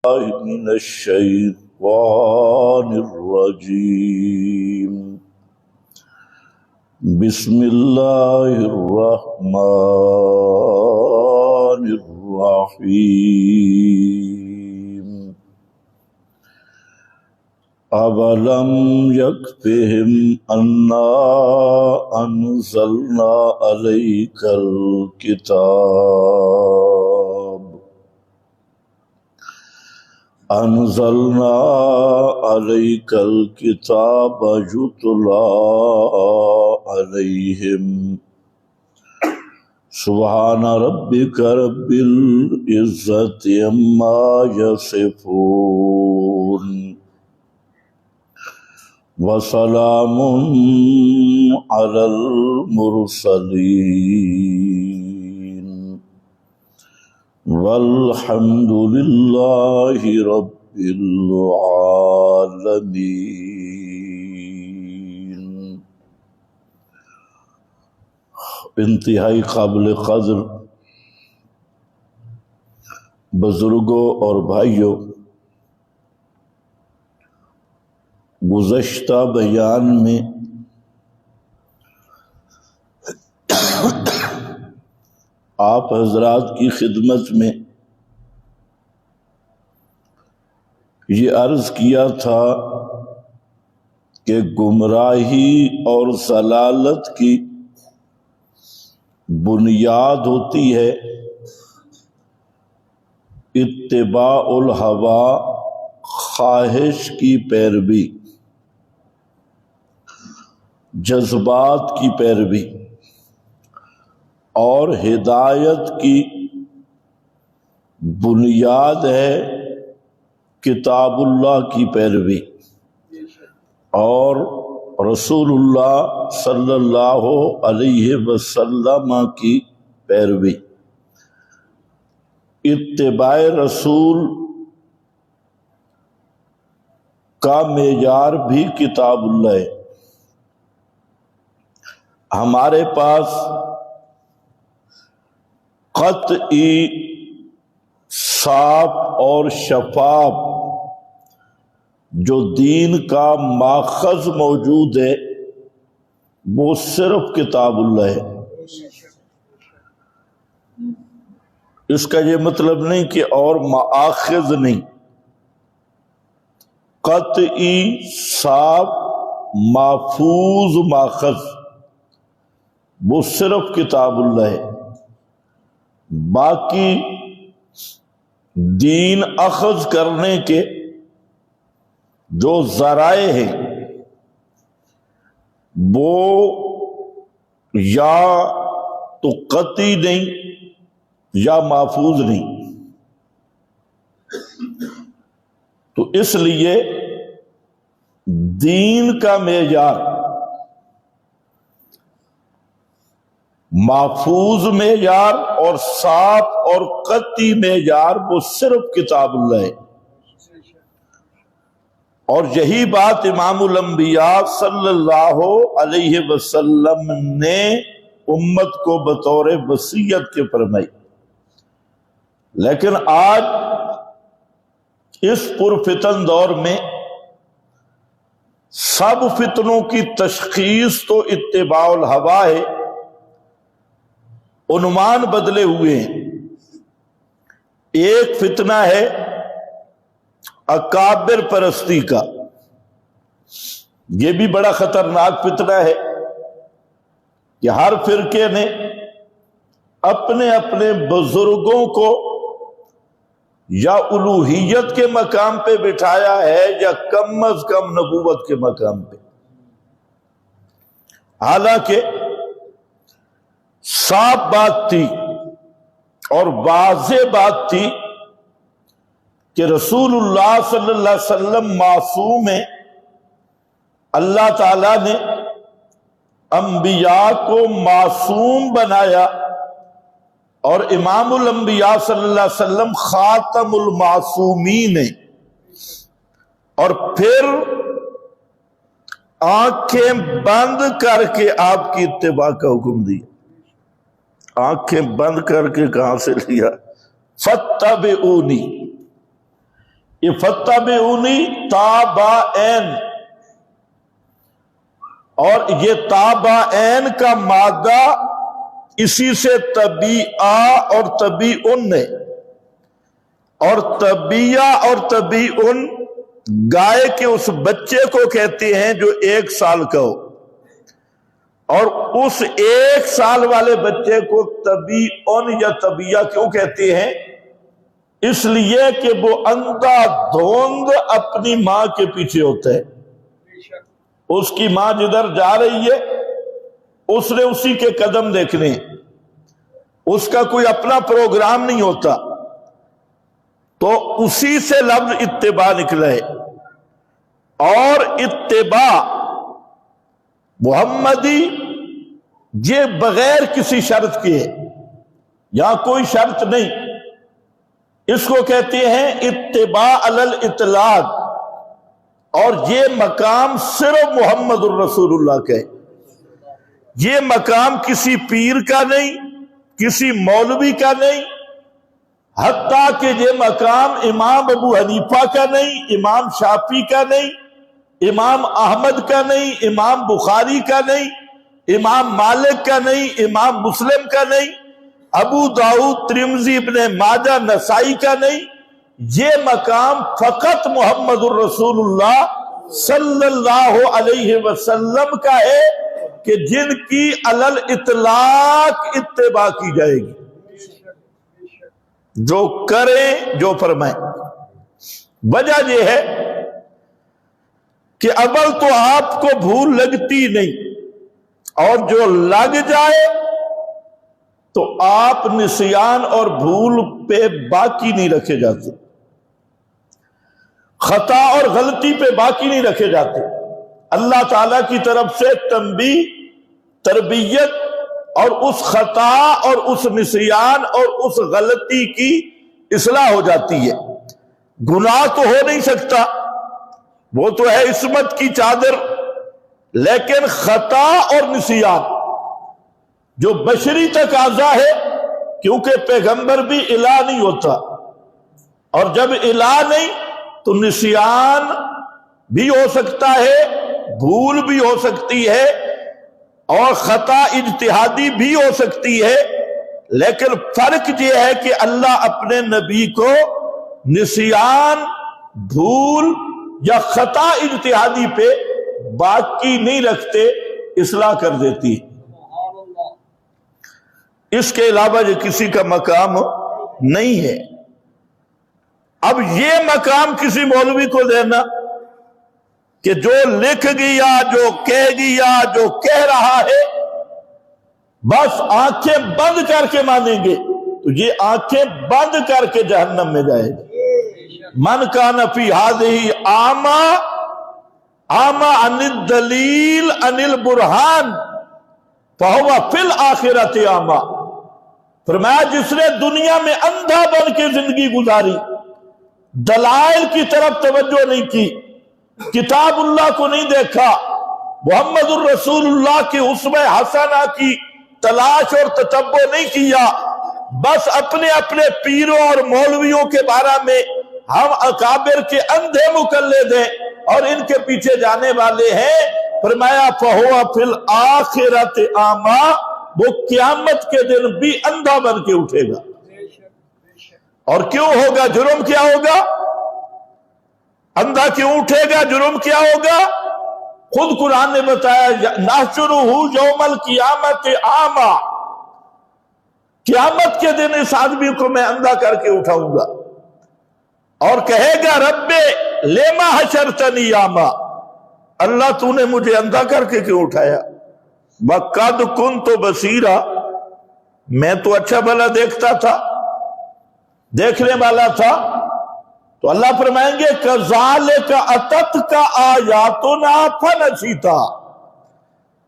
من الشيطان الرجيم بسم الله الرحمن الرحيم أولم يكفهم أنا أنزلنا عليك الكتاب يتلى عليهم سبحان ربك رب العزة عما يصفون وسلام على المرسلين والحمد لله رب العالمين۔ انتہائی قابل قدر بزرگوں اور بھائیوں، گزشتہ بیان میں آپ حضرات کی خدمت میں یہ عرض کیا تھا کہ گمراہی اور ضلالت کی بنیاد ہوتی ہے اتباع الہوا، خواہش کی پیروی، جذبات کی پیروی، اور ہدایت کی بنیاد ہے کتاب اللہ کی پیروی اور رسول اللہ صلی اللہ علیہ وسلم کی پیروی۔ اتباع رسول کا معیار بھی کتاب اللہ ہے۔ ہمارے پاس قطعی، صاف اور شفاف جو دین کا ماخذ موجود ہے وہ صرف کتاب اللہ ہے۔ اس کا یہ مطلب نہیں کہ اور مآخذ نہیں، قطعی، صاف، محفوظ ماخذ وہ صرف کتاب اللہ ہے۔ باقی دین اخذ کرنے کے جو ذرائع ہیں وہ یا تو قطعی نہیں یا محفوظ نہیں۔ تو اس لیے دین کا معیار محفوظ معیار اور صاف اور قطعی معیار وہ صرف کتاب اللہ ہے۔ اور یہی بات امام الانبیاء صلی اللہ علیہ وسلم نے امت کو بطور وصیت کے فرمائی۔ لیکن آج اس پرفتن دور میں سب فتنوں کی تشخیص تو اتباع الہوا ہے، عنوان بدلے ہوئے ہیں۔ ایک فتنہ ہے اکابر پرستی کا، یہ بھی بڑا خطرناک فتنہ ہے کہ ہر فرقے نے اپنے اپنے بزرگوں کو یا الوہیت کے مقام پہ بٹھایا ہے یا کم از کم نبوت کے مقام پہ، حالانکہ صاف بات تھی اور واضح بات تھی کہ رسول اللہ صلی اللہ علیہ وسلم معصوم ہیں۔ اللہ تعالیٰ نے انبیاء کو معصوم بنایا اور امام الانبیاء صلی اللہ علیہ وسلم خاتم المعصومین ہیں، اور پھر آنکھیں بند کر کے آپ کی اتباع کا حکم دیا۔ آنکھیں بند کر کے کہاں سے لیا؟ فَاتَّبِعُونِی، یہ فَاتَّبِعُونِی تابعین، اور یہ تابعین کا مادہ اسی سے طبیعہ اور طبیعن ہے، اور طبیعہ اور طبیعن گائے کے اس بچے کو کہتے ہیں جو 1 سال کا ہو، اور اس 1 سال والے بچے کو طبیعن یا طبیعہ کیوں کہتے ہیں؟ اس لیے کہ وہ اندھا دھوند اپنی ماں کے پیچھے ہوتا ہے، اس کی ماں جدھر جا رہی ہے اس نے اسی کے قدم دیکھنے، اس کا کوئی اپنا پروگرام نہیں ہوتا، تو اسی سے لفظ اتباع نکلا ہے۔ اور اتباع محمدی یہ بغیر کسی شرط کے ہے، یہاں کوئی شرط نہیں، اس کو کہتے ہیں اتباع علی الاطلاق، اور یہ مقام صرف محمد الرسول اللہ کا ہے، یہ مقام کسی پیر کا نہیں، کسی مولوی کا نہیں، حتیٰ کہ یہ مقام امام ابو حنیفہ کا نہیں، امام شافعی کا نہیں، امام احمد کا نہیں، امام بخاری کا نہیں، امام مالک کا نہیں، امام مسلم کا نہیں، ابو داؤد ترمذی ابن ماجہ نسائی کا نہیں، یہ مقام فقط محمد الرسول اللہ صلی اللہ علیہ وسلم کا ہے کہ جن کی علی الاطلاق اتباع کی جائے گی، جو کریں جو فرمائیں۔ وجہ یہ ہے کہ اول تو آپ کو بھول لگتی نہیں، اور جو لگ جائے تو آپ نسیان اور بھول پہ باقی نہیں رکھے جاتے، خطا اور غلطی پہ باقی نہیں رکھے جاتے۔ اللہ تعالیٰ کی طرف سے تنبیہ، تربیت، اور اس خطا اور اس نسیان اور اس غلطی کی اصلاح ہو جاتی ہے۔ گناہ تو ہو نہیں سکتا، وہ تو ہے عصمت کی چادر، لیکن خطا اور نسیان جو بشری تقاضا ہے، کیونکہ پیغمبر بھی الہ نہیں ہوتا، اور جب الہ نہیں تو نسیان بھی ہو سکتا ہے، بھول بھی ہو سکتی ہے، اور خطا اجتہادی بھی ہو سکتی ہے، لیکن فرق یہ ہے کہ اللہ اپنے نبی کو نسیان، بھول یا خطا اجتہادی پہ باقی نہیں رکھتے، اصلاح کر دیتی۔ اس کے علاوہ یہ کسی کا مقام نہیں ہے۔ اب یہ مقام کسی مولوی کو دینا کہ جو لکھ گیا، جو کہہ گیا، جو کہہ رہا ہے، بس آنکھیں بند کر کے مانیں گے، تو یہ آنکھیں بند کر کے جہنم میں جائے گا۔ من کان فی ہذہ اعمی اعمی عن الدلیل عن البرہان فہو فی الآخرۃ اعمی۔ فرمایا جس نے دنیا میں اندھا بن کے زندگی گزاری، دلائل کی طرف توجہ نہیں کی، کتاب اللہ کو نہیں دیکھا، محمد الرسول اللہ کی اسوہ حسنہ کی تلاش اور تتبع نہیں کیا، بس اپنے اپنے پیروں اور مولویوں کے بارے میں ہم اکابر کے اندھے مقلد ہیں اور ان کے پیچھے جانے والے ہیں۔ فرمایا فہو فی الآخرۃ اعمی، وہ قیامت کے دن بھی اندھا بن کے اٹھے گا۔ اور کیوں ہوگا؟ جرم کیا ہوگا؟ اندھا کیوں اٹھے گا؟ جرم کیا ہوگا؟ خود قرآن نے بتایا نحشرہ یوم القیامت اعمی، قیامت کے دن اس آدمی کو میں اندھا کر کے اٹھاؤں گا، اور کہے گا رب لما حشرتنی اعمی، اللہ تو نے مجھے اندھا کر کے کیوں اٹھایا؟ وَقَدْ كُنْتُ بَصِيرًا، میں تو اچھا بھلا دیکھتا تھا، دیکھنے والا تھا۔ تو اللہ فرمائیں گے كَذَلِكَ أَتَتْكَ آيَاتُنَا فَنَسِيتَهَا،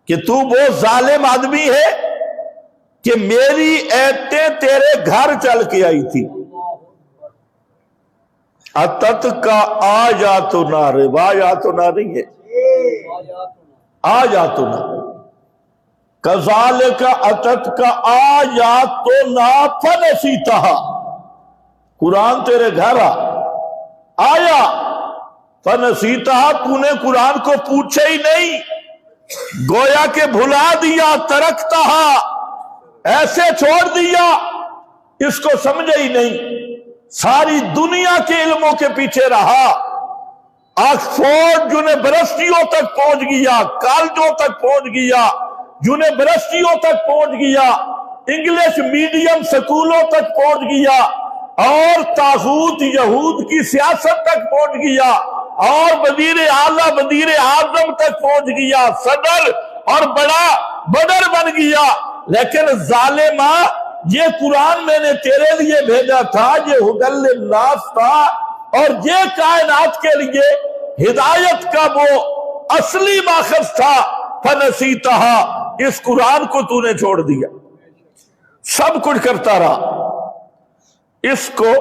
کہ تو وہ ظالم آدمی ہے کہ میری ایتیں تیرے گھر چل کے آئی تھی۔ أَتَتْكَ آيَاتُنَا، روایاتنا نہیں ہے، آیاتنا، کذالک اتتک آیاتنا فنسیتہا، قرآن تیرے گھر آیا فنسیتہا، تو نے قرآن کو پوچھے ہی نہیں، گویا کہ بھلا دیا، ترکتہا، ایسے چھوڑ دیا، اس کو سمجھے ہی نہیں، ساری دنیا کے علموں کے پیچھے رہا، آکسفورڈ یونیورسٹیوں تک پہنچ گیا، کالجوں تک پہنچ گیا، یونیورسٹیوں تک پہنچ گیا، انگلش میڈیم سکولوں تک پہنچ گیا، اور طاغوت یہود کی سیاست تک پہنچ گیا، اور وزیر اعلیٰ وزیر اعظم تک پہنچ گیا، صدر اور بڑا بدر بن گیا، لیکن ظالمہ یہ قرآن میں نے تیرے لیے بھیجا تھا، یہ ہدی للناس تھا، اور یہ کائنات کے لیے ہدایت کا وہ اصلی ماخذ تھا، فنسیتہا، اس قرآن کو تو نے چھوڑ دیا، سب کچھ کرتا رہا، اس کو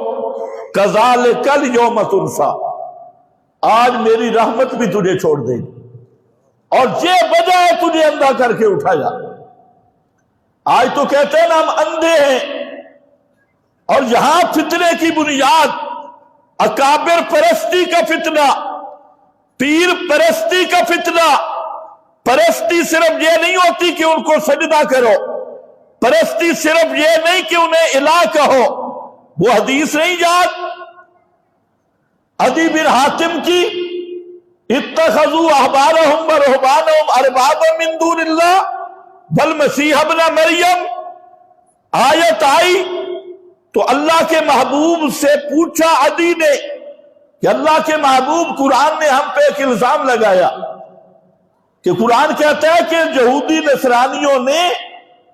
کذالک الیوم تنسیٰ، آج میری رحمت بھی تجھے چھوڑ دے گی، اور یہ وجہ ہے تجھے اندھا کر کے اٹھایا۔ آج تو کہتے ہیں نا ہم اندھے ہیں، اور یہاں فتنے کی بنیاد اکابر پرستی کا فتنہ، پیر پرستی کا فتنہ۔ پرستی صرف یہ نہیں ہوتی کہ ان کو سجدہ کرو، پرستی صرف یہ نہیں کہ انہیں الہ کہو، وہ حدیث نہیں یاد عدی بن حاتم کی، اتخذوا احبارهم ورهبانهم اربابا من دون اللہ والمسیح ابن مریم، آیت آئی تو اللہ کے محبوب سے پوچھا عدی نے کہ اللہ کے محبوب، قرآن نے ہم پہ ایک الزام لگایا کہ قرآن کہتا ہے کہ یہودی نصرانیوں نے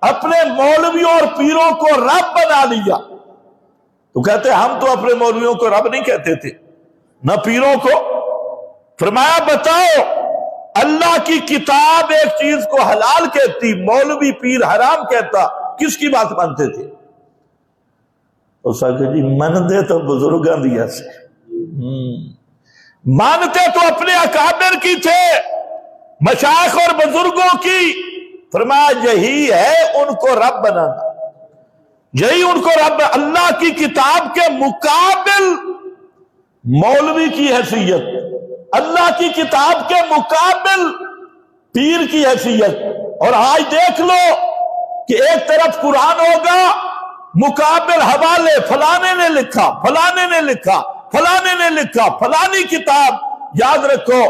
اپنے مولویوں اور پیروں کو رب بنا لیا، تو کہتے ہیں ہم تو اپنے مولویوں کو رب نہیں کہتے تھے نہ پیروں کو۔ فرمایا بتاؤ، اللہ کی کتاب ایک چیز کو حلال کہتی، مولوی پیر حرام کہتا، کس کی بات مانتے تھے؟ اس کہ جی مانتے تو بزرگاں دیا سے، مانتے تو اپنے اکابر کی تھے، مشائخ اور بزرگوں کی۔ فرمایا یہی ہے ان کو رب بنانا، یہی ان کو رب، اللہ کی کتاب کے مقابل مولوی کی حیثیت، اللہ کی کتاب کے مقابل پیر کی حیثیت۔ اور آج دیکھ لو کہ ایک طرف قرآن ہوگا، مقابل حوالے، فلانے نے لکھا، فلانے نے لکھا، فلانے نے لکھا، فلانی کتاب۔ یاد رکھو،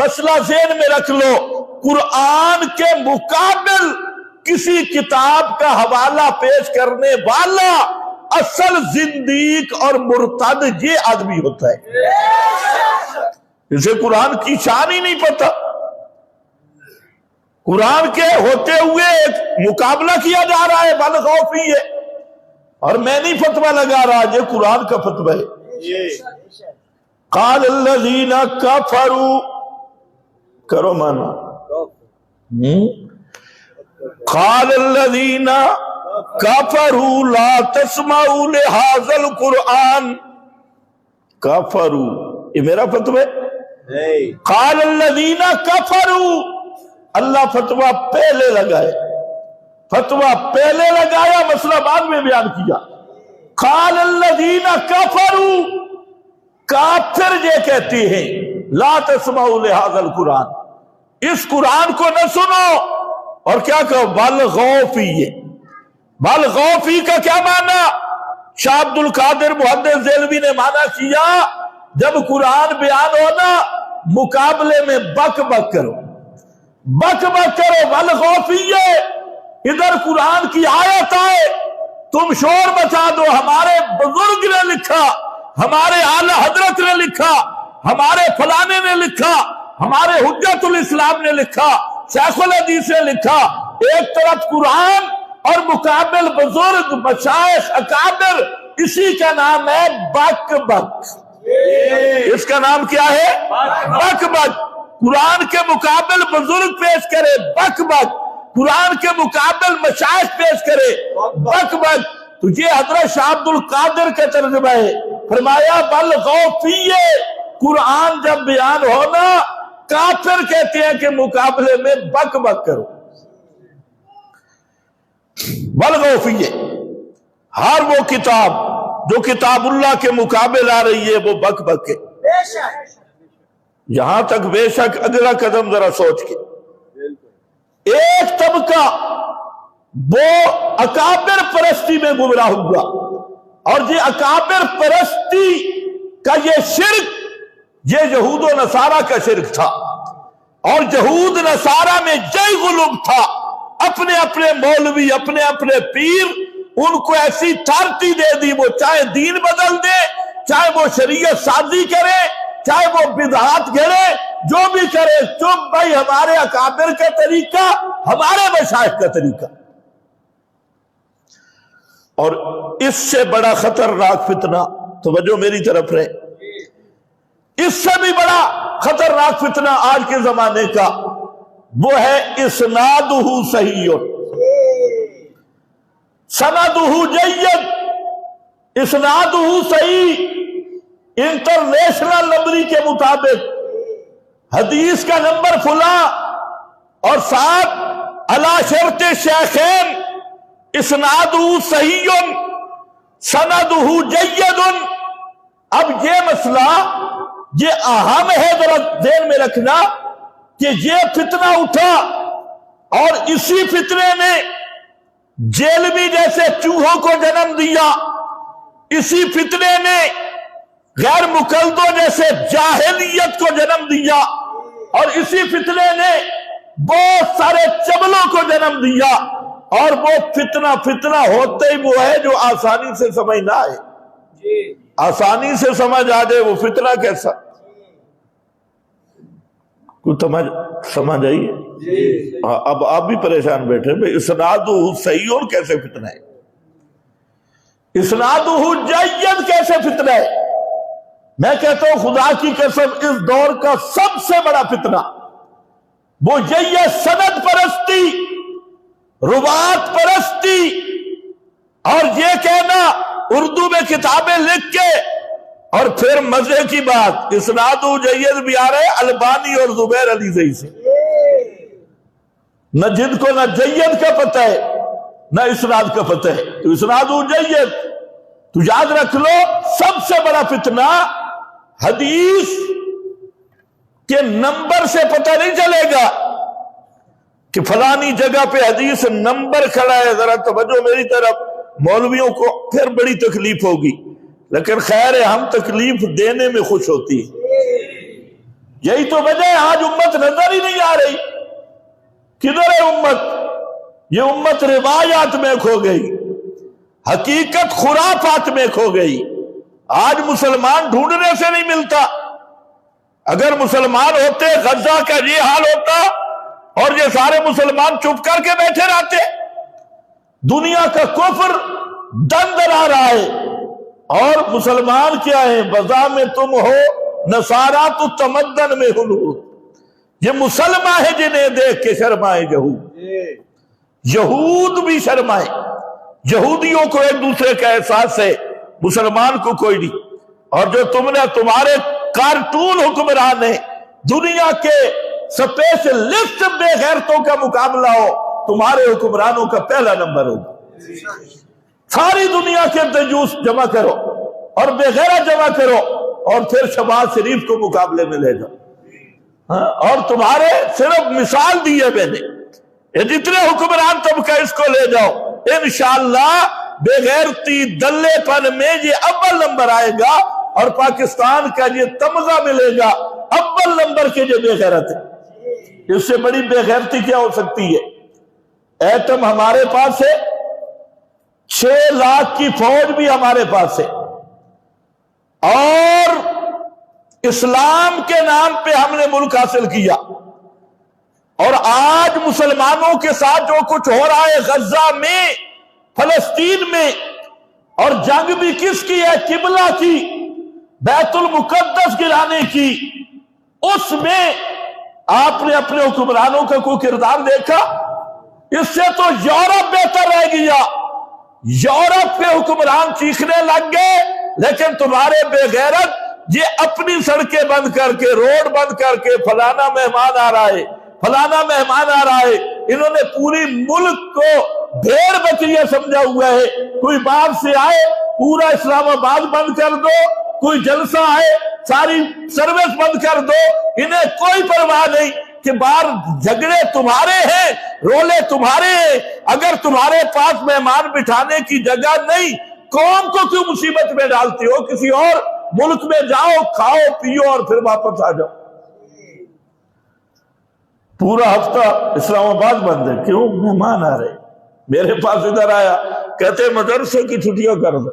مسئلہ ذہن میں رکھ لو، قرآن کے مقابل کسی کتاب کا حوالہ پیش کرنے والا اصل زندیق اور مرتد یہ آدمی ہوتا ہے، اسے قرآن کی شان ہی نہیں پتا۔ قرآن کے ہوتے ہوئے ایک مقابلہ کیا جا رہا ہے، بالغو فی ہے، اور میں نہیں فتویٰ لگا رہا، یہ قرآن کا فتویٰ ہے۔ قال الذین کفروا، کرو مانا، قال الذین کفروا لا تسمعوا لهذا القرآن، کفروا یہ میرا فتویٰ ہے۔ قال الذین کفروا، اللہ فتویٰ پہلے لگائے، فتویٰ پہلے لگایا، مسئلہ بعد میں بیان کیا۔ قال الذین کفروا، کافر یہ کہتے ہیں، لا تسمعوا لهذا القرآن، اس قرآن کو نہ سنو، اور کیا کہو، والغوا فیہ۔ والغوا فیہ کا کیا معنی؟ شاہ عبد القادر محدث دہلوی نے معنی کیا، جب قرآن بیان ہونا مقابلے میں بک بک کرو، بک بک کرو، والغوا فیہ۔ ادھر قرآن کی آیت آئے، تم شور مچا دو، ہمارے بزرگ نے لکھا، ہمارے اعلی حضرت نے لکھا، ہمارے فلانے نے لکھا، ہمارے حجت الاسلام نے لکھا، شیخ الحدیث نے لکھا۔ ایک طرف قرآن اور مقابل بزرگ، مشائخ، اکابر، اسی کا نام ہے بک بک۔ اس کا نام کیا ہے؟ بک بک۔ قرآن کے مقابل بزرگ پیش کرے، بک بک، قرآن کے مقابل مشائخ پیش کرے، بک بک۔ تو یہ حضرت شاہ عبد القادر کا ترجمہ ہے۔ فرمایا والغوا فیہ، قرآن جب بیان ہونا کافر کہتے ہیں کہ مقابلے میں بک بک کرو۔ والغوا فیہ، ہر وہ کتاب جو کتاب اللہ کے مقابل آ رہی ہے وہ بک بک ہے۔ یہاں تک بے شک اگلا قدم ذرا سوچ کے، ایک طبقہ وہ اکابر پرستی میں گمراہ ہوا، اور یہ اکابر پرستی کا یہ شرک، یہ یہود و نصارہ کا شرک تھا، اور یہود نصارہ میں جے غلوب تھا، اپنے اپنے مولوی، اپنے اپنے پیر، ان کو ایسی تھارٹی دے دی، وہ چاہے دین بدل دے، چاہے وہ شریعت سازی کرے، چاہے وہ بدعات گھڑے، جو بھی کرے، چپ بھائی، ہمارے اکابر کا طریقہ، ہمارے مشائخ کا طریقہ۔ اور اس سے بڑا خطرناک فتنہ، توجہ میری طرف رہے، اس سے بھی بڑا خطرناک فتنہ آج کے زمانے کا، وہ ہے اسنادہ صحیح سندہ جید، اسنادہ صحیح، انٹرنیشنل نمبری کے مطابق حدیث کا نمبر فلاں، اور ساتھ علی شرط شیخین، اسنادہ صحیح سندہ جید۔ اب یہ مسئلہ یہ اہم ہے، ذرا ذہن میں رکھنا کہ یہ فتنہ اٹھا، اور اسی فتنے نے جیلوی جیسے چوہوں کو جنم دیا، اسی فتنے نے غیر مقلدوں جیسے جاہلیت کو جنم دیا، اور اسی فتنے نے بہت سارے چبلوں کو جنم دیا، اور وہ فتنہ ہوتے ہی وہ ہے جو آسانی سے سمجھ نہ آئے، آسانی سے سمجھ آ جائے وہ فتنہ کیسا، کوئی سمجھ آئیے؟ اب آپ بھی پریشان بیٹھے بھئی اسنادہ صحیح اور کیسے فتنہ ہے، اسنادہ جید کیسے فتنہ ہے؟ میں کہتا ہوں خدا کی قسم اس دور کا سب سے بڑا فتنہ وہ یہی ہے، سند پرستی، روایت پرستی، اور یہ کہنا اردو میں کتابیں لکھ کے، اور پھر مزے کی بات اسناد جید بھی آ رہے البانی اور زبیر علی زئی سے، نہ جن کو نہ جید کا پتہ ہے نہ اسناد کا پتہ ہے، تو اسناد جید، تو یاد رکھ لو سب سے بڑا فتنہ حدیث کے نمبر سے پتہ نہیں چلے گا کہ فلانی جگہ پہ حدیث نمبر کھڑا ہے، ذرا توجہ میری طرف، مولویوں کو پھر بڑی تکلیف ہوگی، لیکن خیر ہے، ہم تکلیف دینے میں خوش ہوتی ہے، یہی تو وجہ ہے آج امت نظر ہی نہیں آ رہی، کدھر ہے امت؟ یہ امت روایات میں کھو گئی، حقیقت خرافات میں کھو گئی، آج مسلمان ڈھونڈنے سے نہیں ملتا، اگر مسلمان ہوتے غزہ کا یہ حال ہوتا، اور یہ سارے مسلمان چپ کر کے بیٹھے رہتے، دنیا کا کفر دن دن آ رہا ہے، اور مسلمان کیا ہے؟ وضع میں تم ہو نصارہ تو تمدن میں ہنو، یہ مسلمان ہے جنہیں دیکھ کے شرمائے یہود بھی شرمائے، یہودیوں کو ایک دوسرے کا احساس ہے، مسلمان کو کوئی نہیں، اور جو تمہارے کارٹون حکمران ہیں، دنیا کے سپیشلسٹ بے غیرتوں کا مقابلہ ہو، تمہارے حکمرانوں کا پہلا نمبر ہوگا، ساری دنیا کے دیوس جمع کرو اور بے غیرت جمع کرو، اور پھر شہباز شریف کو مقابلے میں لے جاؤ، اور تمہارے صرف مثال دی ہے میں نے، یہ جتنے حکمران طبقہ اس کو لے جاؤ، انشاءاللہ بے غیرتی دلے پن میں یہ اول نمبر آئے گا، اور پاکستان کا یہ تمغہ ملے گا اول نمبر کے جو بے غیرت ہے۔ اس سے بڑی بے غیرتی کیا ہو سکتی ہے؟ ایٹم ہمارے پاس ہے، 6 لاکھ کی فوج بھی ہمارے پاس ہے، اور اسلام کے نام پہ ہم نے ملک حاصل کیا، اور آج مسلمانوں کے ساتھ جو کچھ ہو رہا ہے غزہ میں، فلسطین میں، اور جنگ بھی کس کی ہے؟ قبلہ کی، بیت المقدس گرانے کی، اس میں آپ نے اپنے حکمرانوں کا کوئی کردار دیکھا؟ اس سے تو یورپ بہتر رہ گیا، یورپ کے حکمران چیخنے لگ گئے، لیکن تمہارے بے غیرت یہ اپنی سڑکیں بند کر کے، روڈ بند کر کے، فلانا مہمان آ رہا ہے، فلانا مہمان آ رہا ہے، انہوں نے پوری ملک کو بھیڑ بکریاں سمجھا ہوا ہے، کوئی باہر سے آئے پورا اسلام آباد بند کر دو، کوئی جلسہ آئے ساری سروس بند کر دو، انہیں کوئی پرواہ نہیں کہ باہر جھگڑے تمہارے ہیں، رولے تمہارے ہیں، اگر تمہارے پاس مہمان بٹھانے کی جگہ نہیں، قوم کو کیوں مصیبت میں ڈالتے ہو؟ کسی اور ملک میں جاؤ، کھاؤ پیو اور پھر واپس آ جاؤ۔ پورا ہفتہ اسلام آباد بند ہے، کیوں؟ مہمان آ رہے۔ میرے پاس ادھر آیا، کہتے مدرسے کی چھٹیاں کر دو۔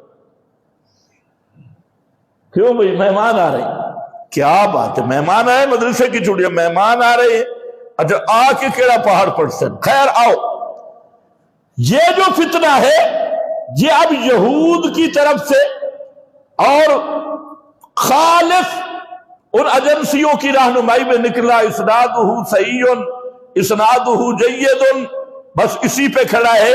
کیوں بھائی؟ مہمان آ رہے۔ کیا بات ہے، مہمان آئے مدرسے کی چھٹیاں، مہمان آ رہے ہیں، اچھا آ کے کیڑا پہاڑ پڑ سن، خیر آؤ۔ یہ جو فتنہ ہے یہ اب یہود کی طرف سے اور خالص ان ایجنسیوں کی رہنمائی میں نکلا، اسنادہ صحیح اسنادہ جید، بس اسی پہ کھڑا ہے۔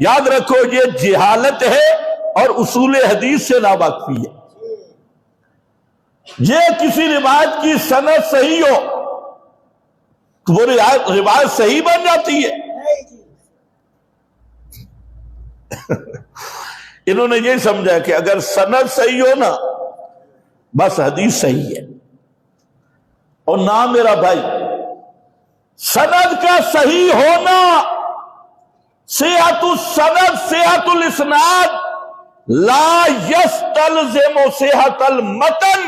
یاد رکھو یہ جہالت ہے اور اصول حدیث سے ناواقفی ہے۔ یہ کسی روایت کی سند صحیح ہو تو وہ روایت صحیح بن جاتی ہے۔ انہوں نے یہ سمجھا کہ اگر سند صحیح ہو نا بس حدیث صحیح ہے۔ اور نہ میرا بھائی، سند کا صحیح ہونا، صحت السند صحت الاسناد لا یستلزم صحت المتن۔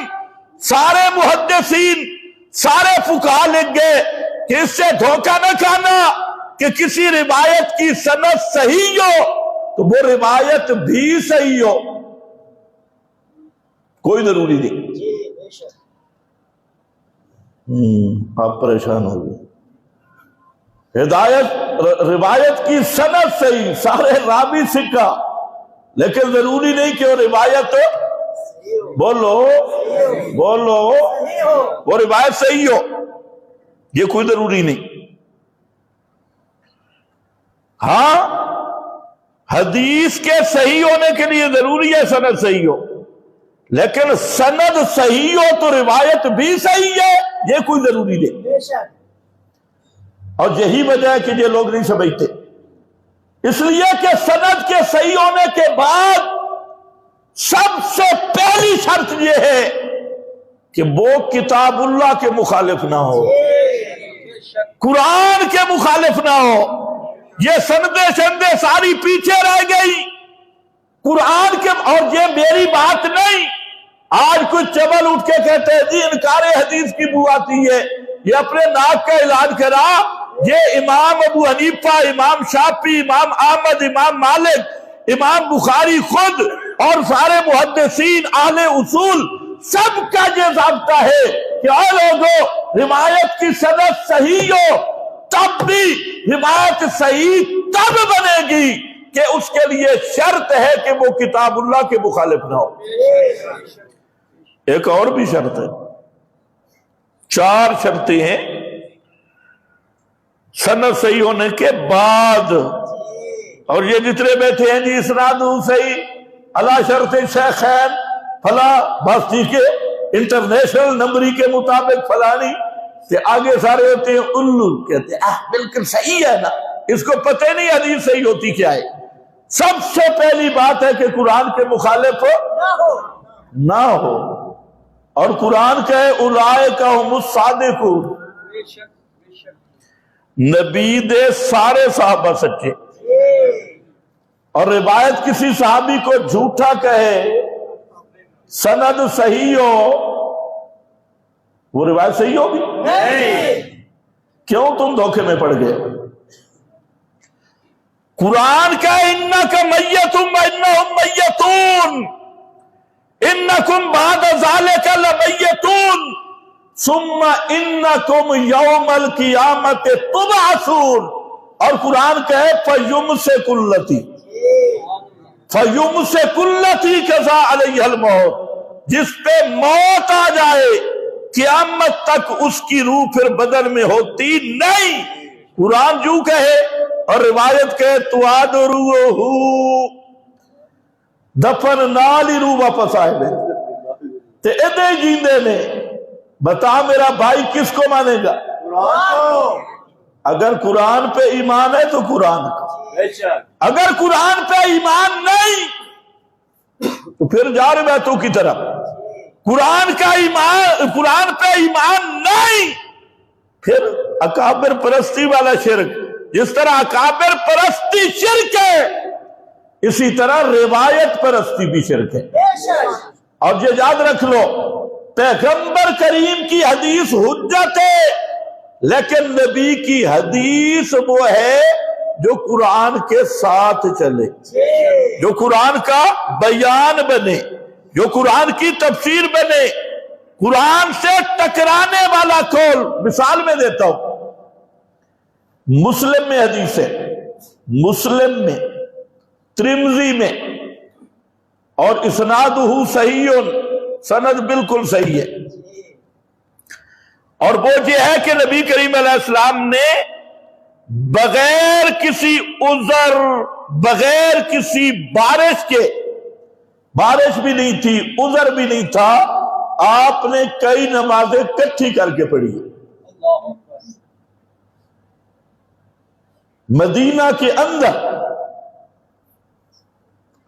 سارے محدثین سارے فقہا لکھ گئے کہ اس سے دھوکہ نہ کھانا کہ کسی روایت کی سند صحیح ہو تو وہ روایت بھی صحیح ہو، کوئی ضروری نہیں۔ آپ پریشان ہو گئے۔ روایت کی سند صحیح، سارے راوی سکھا، لیکن ضروری نہیں کہ وہ روایت بولو وہ روایت صحیح ہو، یہ کوئی ضروری نہیں۔ ہاں حدیث کے صحیح ہونے کے لیے ضروری ہے سند صحیح ہو، لیکن سند صحیح ہو تو روایت بھی صحیح ہے، یہ کوئی ضروری نہیں۔ اور یہی وجہ ہے کہ یہ لوگ نہیں سمجھتے، اس لیے کہ سند کے صحیح ہونے کے بعد سب سے پہلی شرط یہ ہے کہ وہ کتاب اللہ کے مخالف نہ ہو، قرآن کے مخالف نہ ہو۔ یہ سندیں ساری پیچھے رہ گئی قرآن کے، اور یہ میری بات نہیں۔ آج کچھ چبل اٹھ کے کہتے ہیں جی انکار حدیث کی بو آتی ہے، یہ اپنے ناک کا علاج کرا۔ یہ امام ابو حنیفہ، امام شافعی، امام احمد، امام مالک، امام بخاری خود اور سارے محدثین اہل اصول سب کا یہ ضابطہ ہے کہ اے لوگوں روایت کی سند صحیح ہو تب بھی روایت صحیح تب بنے گی کہ اس کے لیے شرط ہے کہ وہ کتاب اللہ کے مخالف نہ ہو۔ ایک اور بھی شرط ہے، 4 شرطیں ہیں سند صحیح ہونے کے بعد۔ اور یہ جتنے بیٹھے ہیں جی اسناد صحیح علی شرط شیخین فلاں، بس ٹھیک ہے، انٹرنیشنل نمبری کے مطابق فلانی، کہ آگے سارے ہوتے ہیں الو، کہتے ہیں بالکل صحیح ہے نا، اس کو پتہ نہیں حدیث صحیح ہوتی کیا ہے۔ سب سے پہلی بات ہے کہ قرآن کے مخالف نہ ہو، اور قرآن کہے اولئک هم الصادقون، نبی دے سارے صحابہ سچے۔ اور روایت کسی صحابی کو جھوٹا کہے سند صحیح ہو، وہ روایت صحیح ہوگی؟ نہیں۔ کیوں تم دھوکے میں پڑ گئے؟ قرآن کا انکا میت وانہم میتون انکم بعد ذالک لمیتون ثم انکم یوم القیامت تبعثون۔ اور قرآن کہے فیمسک التی قضا علیہ الموت، جس پہ موت آ جائے قیامت تک اس کی روح پھر بدن میں ہوتی نہیں۔ قرآن جو کہے اور روایت کہے تواد روح دفن نالی روح واپس آئے میں تے ادھے جیندے نے۔ بتا میرا بھائی کس کو مانے گا؟ اگر قرآن پہ ایمان ہے تو قرآن کا، اگر قرآن پہ ایمان نہیں تو پھر جا روایتوں کی طرف۔ قرآن کا ایمان، قرآن پہ ایمان نہیں، پھر اکابر پرستی والا شرک. جس طرح اکابر پرستی شرک ہے، اسی طرح روایت پرستی بھی شرک ہے. اور یہ یاد رکھ لو، پیغمبر کریم کی حدیث حجت ہے، لیکن نبی کی حدیث وہ ہے جو قرآن کے ساتھ چلے، جو قرآن کا بیان بنے، جو قرآن کی تفسیر بنے، قرآن سے ٹکرانے والا قول. مثال میں دیتا ہوں، مسلم میں حدیث ہے، مسلم میں، ترمذی میں، اور اسنادہ صحیح، سند بالکل صحیح ہے. اور وہ یہ ہے کہ نبی کریم علیہ السلام نے بغیر کسی عذر، بغیر کسی بارش کے، بارش بھی نہیں تھی، عذر بھی نہیں تھا، آپ نے کئی نمازیں اکٹھی کر کے پڑھی مدینہ کے اندر.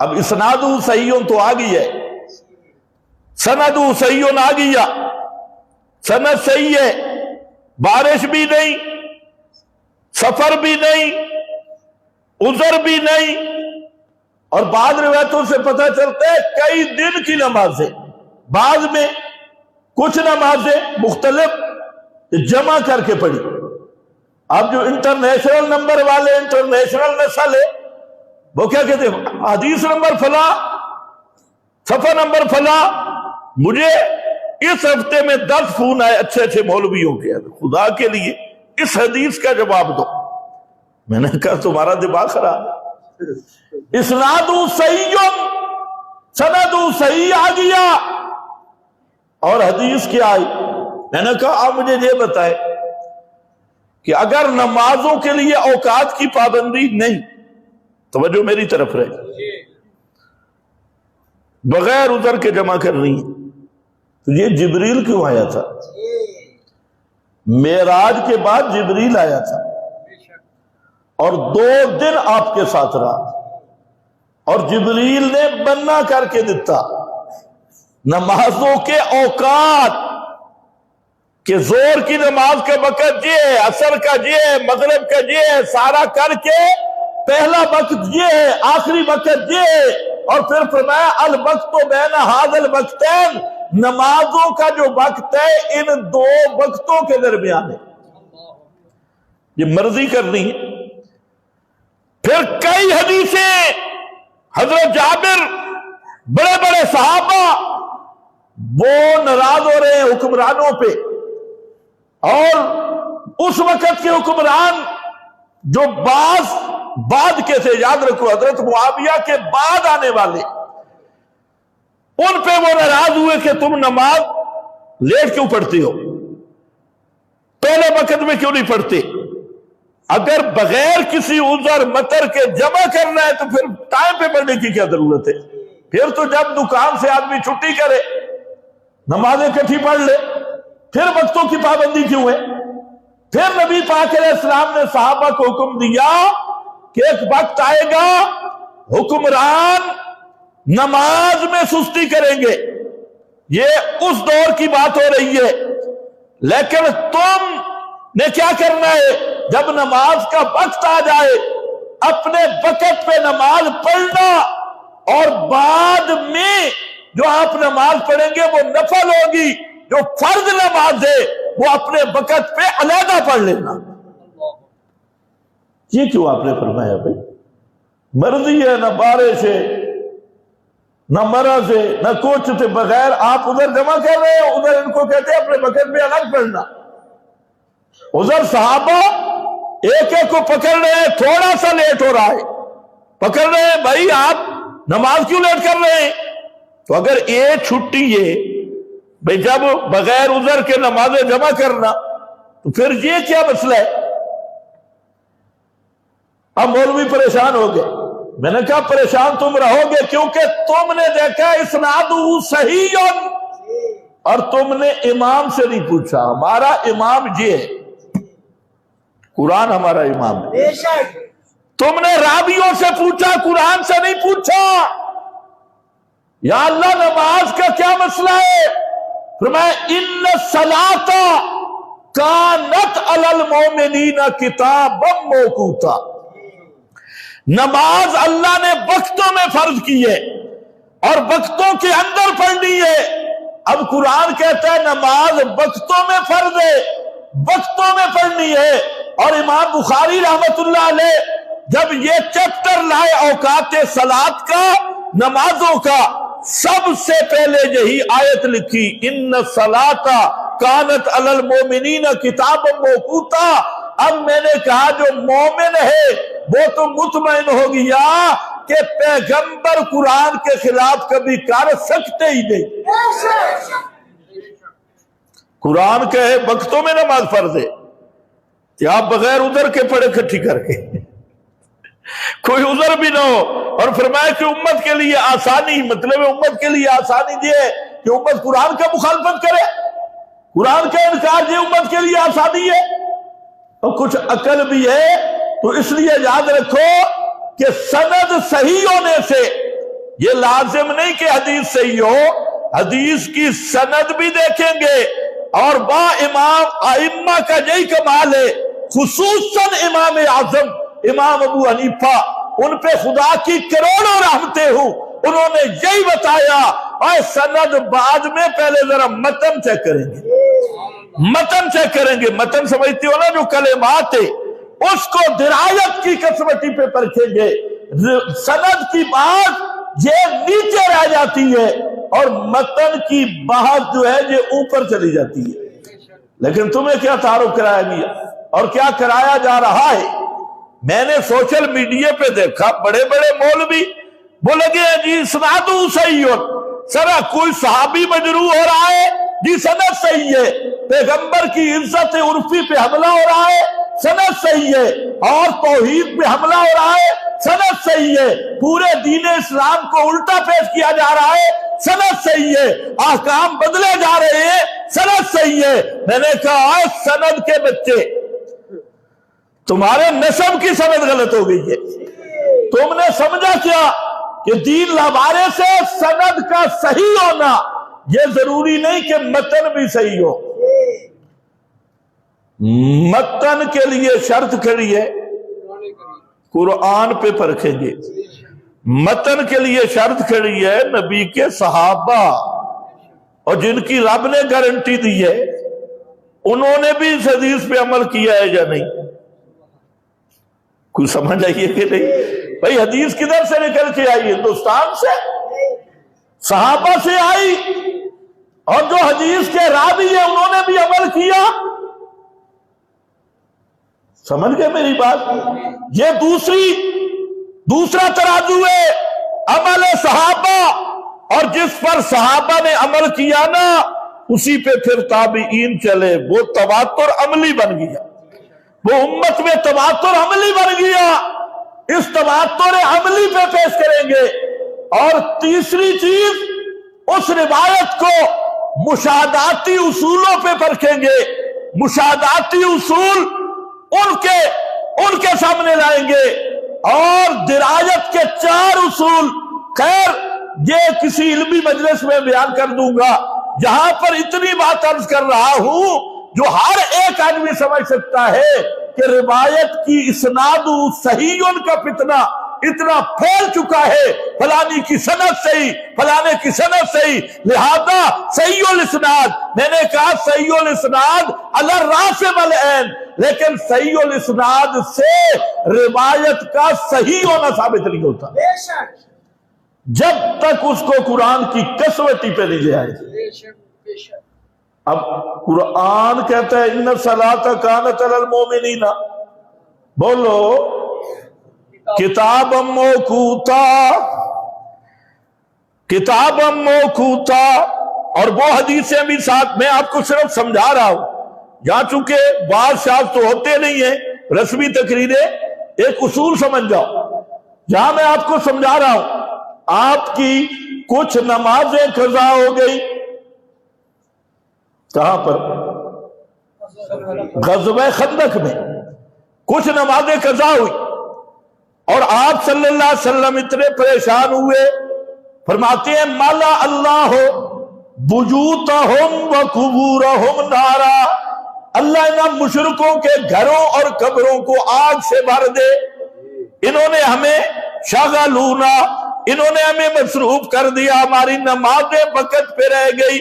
اب اسناد صحیح تو آ گئی ہے، سند صحیح آ گیا، سند صحیح ہے، بارش بھی نہیں، سفر بھی نہیں، عذر بھی نہیں. اور بعض روایتوں سے پتہ چلتا ہے کئی دن کی نمازیں، بعض میں کچھ نمازیں مختلف جمع کر کے پڑھی. اب جو انٹرنیشنل نمبر والے، انٹرنیشنل نسل ہے، وہ کیا کہتے ہیں، حدیث نمبر فلاں، صفحہ نمبر فلاں. مجھے اس ہفتے میں 10 فون آئے اچھے اچھے مولویوں کے، خدا کے لیے اس حدیث کا جواب دو. میں نے کہا تمہارا دماغ خراب. اسناد صحیح، سند صحیح آ گیا، اور حدیث کیا آئی. میں نے کہا آپ مجھے یہ بتائے کہ اگر نمازوں کے لیے اوقات کی پابندی نہیں، توجہ میری طرف رہے، بغیر عذر کے جمع کرنی ہے، تو یہ جبریل کیوں آیا تھا؟ معراج کے بعد جبریل آیا تھا اور 2 دن آپ کے ساتھ رہا، اور جبریل نے بنا کر کے دیتا نمازوں کے اوقات کہ زور کی نماز کا وقت یہ ہے، عصر کا یہ ہے، مغرب کا یہ ہے، سارا کر کے پہلا وقت یہ ہے، آخری وقت یہ ہے. اور پھر فرمایا الوقت بین ھذا الوقتین، نمازوں کا جو وقت ہے ان 2 وقتوں کے درمیان ہے. یہ مرضی کرنی ہے. پھر کئی حدیثیں، حضرت جابر، بڑے بڑے صحابہ، وہ ناراض ہو رہے ہیں حکمرانوں پہ، اور اس وقت کے حکمران جو بعد کے تھے، یاد رکھو حضرت معاویہ کے بعد آنے والے، ان پہ وہ ناراض ہوئے کہ تم نماز لیٹ کیوں پڑھتے ہو، پہلے وقت میں کیوں نہیں پڑھتے؟ اگر بغیر کسی عذر مطر کے جمع کرنا ہے تو پھر ٹائم پہ پڑھنے کی کیا ضرورت ہے؟ پھر تو جب دکان سے آدمی چھٹی کرے نمازیں اکٹھی پڑھ لے، پھر وقتوں کی پابندی کیوں ہے؟ پھر نبی پاک علیہ السلام نے صحابہ کو حکم دیا کہ ایک وقت آئے گا حکمران نماز میں سستی کریں گے. یہ اس دور کی بات ہو رہی ہے، لیکن تم نے کیا کرنا ہے؟ جب نماز کا وقت آ جائے اپنے وقت پہ نماز پڑھنا، اور بعد میں جو آپ نماز پڑھیں گے وہ نفل ہوگی، جو فرض نماز ہے وہ اپنے وقت پہ علیحدہ پڑھ لینا. یہ کیوں آپ نے فرمایا بھائی؟ مرضی ہے، نہ بارش ہے، نہ مرض ہے، نہ کچھ، تھے بغیر آپ ادھر جمع کر رہے ہیں، ادھر ان کو کہتے ہیں اپنے وقت پہ الگ پڑھنا. ادھر صحابہ ایک ایک کو پکڑ رہے ہیں، تھوڑا سا لیٹ ہو رہا ہے، پکڑ رہے ہیں بھائی آپ نماز کیوں لیٹ کر رہے ہیں؟ تو اگر یہ چھٹی ہے بھائی، جب بغیر عذر کے نمازیں جمع کرنا، تو پھر یہ کیا مسئلہ ہے؟ اب مولوی پریشان ہو گئے. میں نے کہا پریشان تم رہو گے کیونکہ تم نے دیکھا اسناد صحیح، اور تم نے امام سے نہیں پوچھا. ہمارا امام یہ ہے، قرآن ہمارا امام ہے. تم نے راویوں سے پوچھا، قرآن سے نہیں پوچھا. یا اللہ نماز کا کیا مسئلہ ہے؟ فرمایا ان الصلاۃ کانت علی المؤمنین کتابا موقوتا، نماز اللہ نے وقتوں میں فرض کی ہے اور وقتوں کے اندر پڑھنی ہے۔ اب قرآن کہتا ہے نماز وقتوں میں فرض ہے، وقتوں میں پڑھنی ہے۔ اور امام بخاری رحمت اللہ علیہ جب یہ چیپٹر لائے اوقات صلاۃ کا، نمازوں کا، سب سے پہلے یہی آیت لکھی ان الصلاۃ کانت علی المؤمنین کتابا موقوتا۔ اب میں نے کہا جو مومن ہے وہ تو مطمئن ہو گیا کہ پیغمبر قرآن کے خلاف کبھی کر سکتے ہی نہیں۔ قرآن کہے وقتوں میں نماز فرض ہے کہ آپ بغیر عذر کے پڑھے کٹھی کر کے، کوئی عذر بھی نہ ہو۔ اور فرمایا کہ امت کے لیے آسانی، مطلب امت کے لیے آسانی یہ ہے کہ امت قرآن کا مخالفت کرے، قرآن کا انکار، یہ امت کے لیے آسانی ہے۔ اور کچھ عقل بھی ہے تو اس لیے یاد رکھو کہ سند صحیح ہونے سے یہ لازم نہیں کہ حدیث صحیح ہو، حدیث کی سند بھی دیکھیں گے۔ اور با امام ائمہ کا یہی کمال ہے، خصوصاً امام اعظم امام ابو حنیفہ، ان پہ خدا کی کروڑوں رحمتیں ہوں، انہوں نے یہی بتایا اور سند بعد میں پہلے ذرا متن چیک کریں گے، متن چیک کریں گے۔ متن سمجھتے ہو نا، جو کلمات ہے اس کو درایت کی کسوٹی پہ پرکھیں گے۔ سند کی بات یہ نیچے رہ جاتی ہے اور متن کی بات جو ہے یہ اوپر چلی جاتی ہے۔ لیکن تمہیں کیا تعارف کرایا گیا اور کیا کرایا جا رہا ہے؟ میں نے سوشل میڈیا پہ دیکھا بڑے بڑے مولوی وہ لگے ہیں جی اسنادہ صحیح ہو، سرا کوئی صحابی مجروح ہو رہا ہے جی سند صحیح ہے، پیغمبر کی عزت عرفی پہ حملہ ہو رہا ہے سند صحیح ہے، اور توحید پہ حملہ ہو رہا ہے سند صحیح ہے، پورے دین اسلام کو الٹا پیش کیا جا رہا ہے سند صحیح ہے، احکام بدلے جا رہے ہیں سند صحیح ہے۔ میں نے کہا سند کے بچے، تمہارے نسب کی سند غلط ہو گئی ہے، تم نے سمجھا کیا کہ دین لابارے سے سند کا صحیح ہونا یہ ضروری نہیں کہ متن بھی صحیح ہو۔ متن کے لیے شرط کھڑی ہے قرآن پہ پرکھیں گے، متن کے لیے شرط کھڑی ہے نبی کے صحابہ اور جن کی رب نے گارنٹی دی ہے انہوں نے بھی اس حدیث پہ عمل کیا ہے یا نہیں؟ کوئی سمجھ آئیے کہ نہیں؟ بھائی حدیث کدھر سے نکل کے آئی؟ ہندوستان سے، صحابہ سے آئی، اور جو حدیث کے راوی ہیں انہوں نے بھی عمل کیا۔ سمجھ گئے میری بات؟ یہ دوسرا ترازو ہے عمل صحابہ، اور جس پر صحابہ نے عمل کیا نا اسی پہ پھر تابعین چلے، وہ تواتر عملی بن گیا، وہ امت میں تواتر عملی بن گیا۔ اس تواتر عملی پہ پیش کریں گے۔ اور تیسری چیز، اس روایت کو مشاہداتی اصولوں پہ پرکھیں گے، مشاہداتی اصول ان کے سامنے لائیں گے، اور درایت کے 4 اصول، خیر یہ کسی علمی مجلس میں بیان کر دوں گا، جہاں پر اتنی بات عرض کر رہا ہوں جو ہر ایک آدمی سمجھ سکتا ہے کہ روایت کی اسناد صحیح کا فتنہ اتنا پھیل چکا ہے، فلانی کی سند صحیح، فلانے کی سند صحیح، لہذا صحیح الاسناد۔ میں نے کہا صحیح الاسناد علی الراس والعین، لیکن صحیح الاسناد سے روایت کا صحیح ہونا ثابت نہیں ہوتا جب تک اس کو قرآن کی کسوٹی پہ نہیں لے آئے۔ اب قرآن کہتا ہے ان الصلاۃ کانت علی المؤمنین، بولو کتابا موقوتا، کتابا موقوتا۔ اور وہ حدیثیں بھی ساتھ میں آپ کو صرف سمجھا رہا ہوں، جہاں چونکہ بعض شاذ تو ہوتے نہیں ہیں رسمی تقریریں، ایک اصول سمجھ جاؤ۔ جہاں میں آپ کو سمجھا رہا ہوں، آپ کی کچھ نمازیں قضا ہو گئی، کہاں پر؟ غزوہ خندق میں کچھ نمازیں قضا ہوئی، اور آپ صلی اللہ علیہ وسلم اتنے پریشان ہوئے، فرماتے ہیں مالا اللہ بُیُوتَہُمْ وَقُبُورَهُمْ نَارًا، اللہ ان مشرکوں کے گھروں اور قبروں کو آگ سے بھر دے۔ انہوں نے ہمیں شغلونا، انہوں نے ہمیں مصروف کر دیا، ہماری نمازیں وقت پہ رہ گئی۔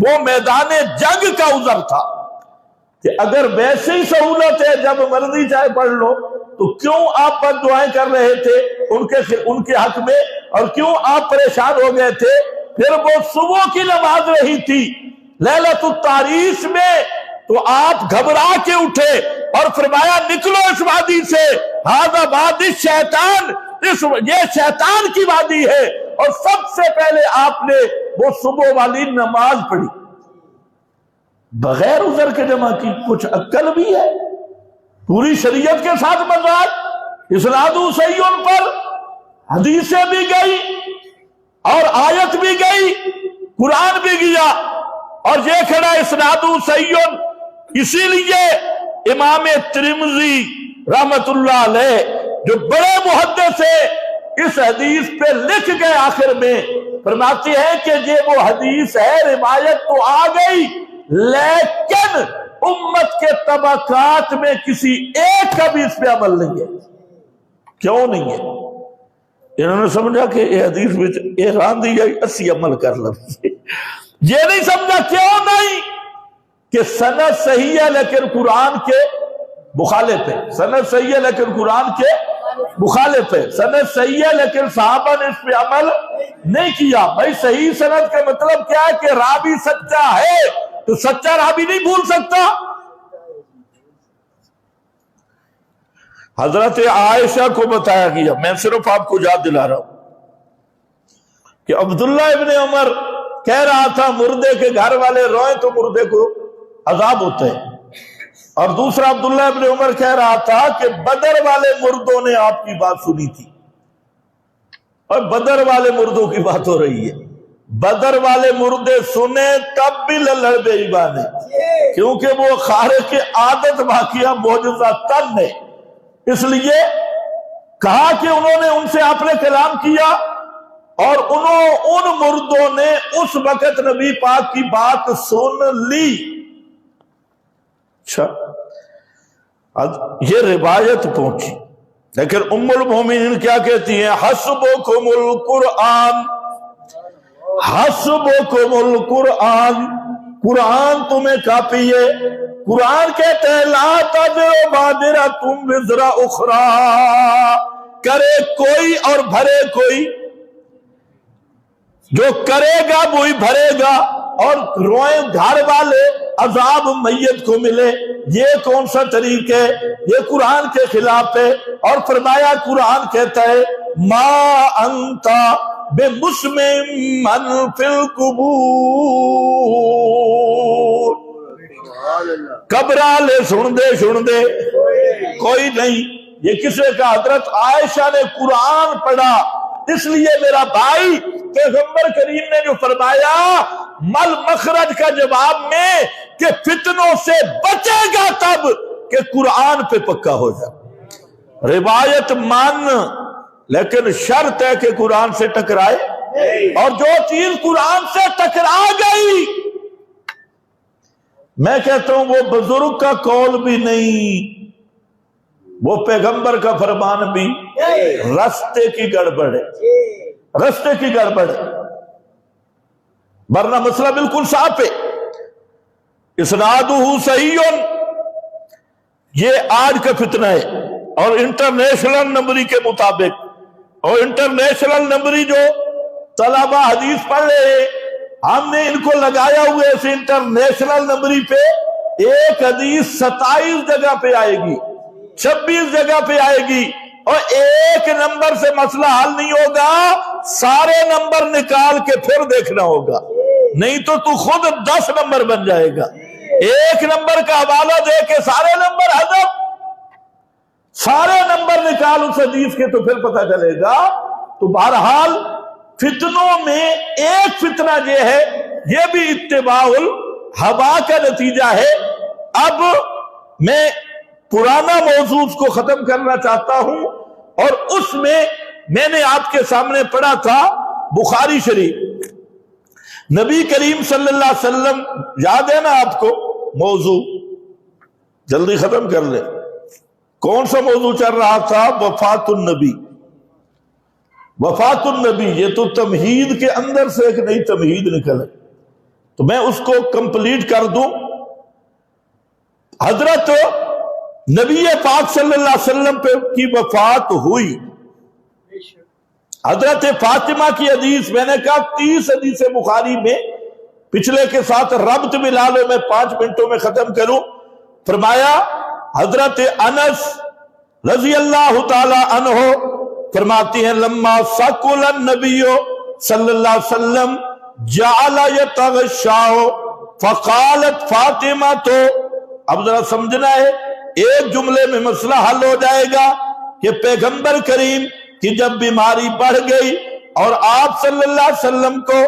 وہ میدان جنگ کا عذر تھا کہ اگر ویسے ہی سہولت ہے جب مرضی چاہے پڑھ لو، تو کیوں آپ بد دعائیں کر رہے تھے ان کے حق میں، اور کیوں آپ پریشان ہو گئے تھے؟ پھر وہ صبح کی نماز رہی تھی لیلۃ التحریش میں، تو آپ گھبرا کے اٹھے اور فرمایا نکلو اس وادی سے، ھذا وادی الشیطان، یہ شیطان کی وادی ہے، اور سب سے پہلے آپ نے وہ صبح والی نماز پڑھی بغیر عذر کے جمع کی۔ کچھ عقل بھی ہے، پوری شریعت کے ساتھ مذاق، اسناد صحیح پر حدیثیں بھی گئی اور آیت بھی گئی، قرآن بھی گیا، اور یہ کھڑا اسناد صحیح۔ اسی لیے امام ترمذی رحمت اللہ علیہ جو بڑے محدث ہیں اس حدیث پہ لکھ گئے، آخر میں فرماتے ہیں کہ یہ وہ حدیث ہے، روایت تو آ گئی، لیکن امت کے طبقات میں کسی ایک کا بھی اس پہ عمل نہیں ہے۔ کیوں نہیں ہے؟ انہوں نے سمجھا کہ یہ حدیث میں احرام دی گئی، اسی عمل کر لو۔ یہ نہیں سمجھا کیوں نہیں کہ سند صحیح ہے لیکن قرآن کے مخالف ہے، سند صحیح ہے لیکن قرآن کے مخالف ہے، سند صحیح ہے لیکن صحابہ نے اس پہ عمل نہیں کیا۔ بھائی صحیح سند کا مطلب کیا ہے کہ راوی سچا ہے، تو سچا راوی نہیں بھول سکتا۔ حضرت عائشہ کو بتایا گیا، میں صرف آپ کو یاد دلا رہا ہوں کہ عبداللہ ابن عمر کہہ رہا تھا مردے کے گھر والے روئیں تو مردے کو عذاب ہوتا ہے، اور دوسرا عبداللہ ابن عمر کہہ رہا تھا کہ بدر والے مردوں نے آپ کی بات سنی تھی، اور بدر والے مردوں کی بات ہو رہی ہے۔ بدر والے مردے سنے تب بھی لڑ بے ایمان ہے، کیونکہ وہ خارق عادت واقعہ معجزہ تن ہے، اس لیے کہا کہ انہوں نے ان سے آپ نے کلام کیا، اور ان مردوں نے اس وقت نبی پاک کی بات سن لی۔ اچھا، یہ روایت پہنچی، لیکن ام المومنین کیا کہتی ہیں؟ حسبکم القرآن، حسبکم القرآن، قرآن تمہیں کافی ہے۔ قرآن کہتے ہیں لا تزر وازرۃ وزر اخری، کرے کوئی اور بھرے کوئی، جو کرے گا وہی بھرے گا، اور روئیں گھر والے عذاب میت کو ملے۔ یہ کون سا طریق ہے؟ یہ قرآن کے خلاف ہے، اور فرمایا قرآن کہتا ہے ما انت بمسمع من فی القبور، قبرالے سن دے کوئی نہیں۔ یہ کسے کا؟ حضرت عائشہ نے قرآن پڑھا۔ اس لیے میرا بھائی پیغمبر کریم نے جو فرمایا مل مخرج کا جواب میں کہ فتنوں سے بچے گا تب کہ قرآن پہ پکا ہو جائے۔ روایت مان، لیکن شرط ہے کہ قرآن سے ٹکرائے، اور جو چیز قرآن سے ٹکرا گئی، میں کہتا ہوں وہ بزرگ کا قول بھی نہیں، وہ پیغمبر کا فرمان بھی رستے کی گڑبڑ ہے، رستے کی گڑبڑ ہے، ورنہ مسئلہ بالکل صاف ہے۔ اسنادہ صحیح، یہ آج کا فتنہ ہے، اور انٹرنیشنل نمبری کے مطابق، اور انٹرنیشنل نمبری جو طلبہ حدیث پڑھ رہے ہیں، ہم نے ان کو لگایا ہوئے اس انٹرنیشنل نمبری پہ ایک حدیث 27 جگہ پہ آئے گی، 26 جگہ پہ آئے گی، اور ایک نمبر سے مسئلہ حل نہیں ہوگا، سارے نمبر نکال کے پھر دیکھنا ہوگا، نہیں تو تو خود 10 نمبر بن جائے گا۔ ایک نمبر کا حوالہ دے کے سارے نمبر حذف، سارے نمبر نکال اس حدیث کے تو پھر پتہ چلے گا۔ تو بہرحال فتنوں میں ایک فتنہ یہ ہے، یہ بھی اتباع الہوا کا نتیجہ ہے۔ اب میں پرانا موضوع کو ختم کرنا چاہتا ہوں، اور اس میں نے آپ کے سامنے پڑھا تھا بخاری شریف، نبی کریم صلی اللہ علیہ وسلم، یاد ہے نا آپ کو موضوع؟ جلدی ختم کر لیں۔ کون سا موضوع چل رہا تھا؟ وفات النبی۔ وفات النبی، یہ تو تمہید کے اندر سے ایک نئی تمہید نکلے، تو میں اس کو کمپلیٹ کر دوں۔ حضرت نبی پاک صلی اللہ علیہ وسلم پہ کی وفات ہوئی، حضرت فاطمہ کی حدیث میں نے کہا 30 حدیث بخاری میں، پچھلے کے ساتھ ربط ملا لو، میں 5 منٹوں میں ختم کروں۔ فرمایا حضرت انس رضی اللہ تعالی عنہ فرماتی ہیں لما ثقل النبی صلی اللہ علیہ وسلم جعل یتغشاہ فقالت فاطمہ، تو اب ذرا سمجھنا ہے، ایک جملے میں مسئلہ حل ہو جائے گا کہ پیغمبر کریم کی جب بیماری بڑھ گئی اور آپ صلی اللہ علیہ وسلم کو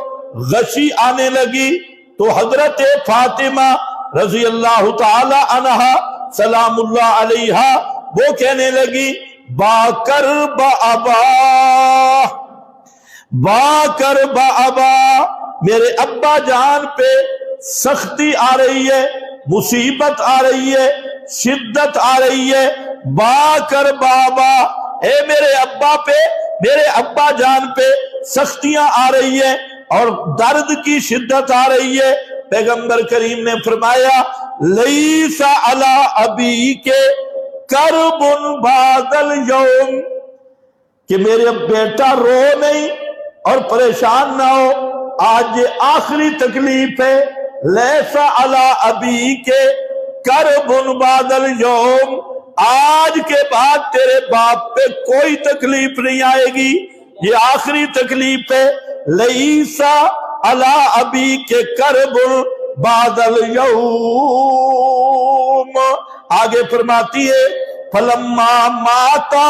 غشی آنے لگی، تو حضرت فاطمہ رضی اللہ تعالی عنہا سلام اللہ علیہا وہ کہنے لگی باکر با ابا، باکر با ابا، میرے ابا جان پہ سختی آ رہی ہے، مصیبت آ رہی ہے، شدت آ رہی ہے، باکر بابا، اے میرے ابا پہ، میرے ابا جان پہ سختیاں آ رہی ہے اور درد کی شدت آ رہی ہے۔ پیغمبر کریم نے فرمایا لیس علی ابی کے کرب بعد الیوم، کہ میرے بیٹا رو نہیں اور پریشان نہ ہو، آج یہ آخری تکلیف ہے۔ لیس علی ابی کے کرب بعد الیوم، آج کے بعد تیرے باپ پہ کوئی تکلیف نہیں آئے گی، یہ آخری تکلیف ہے۔ لیس علی ابی کے کرب بعد الیوم، آگے فرماتی ہے فلما ماتا،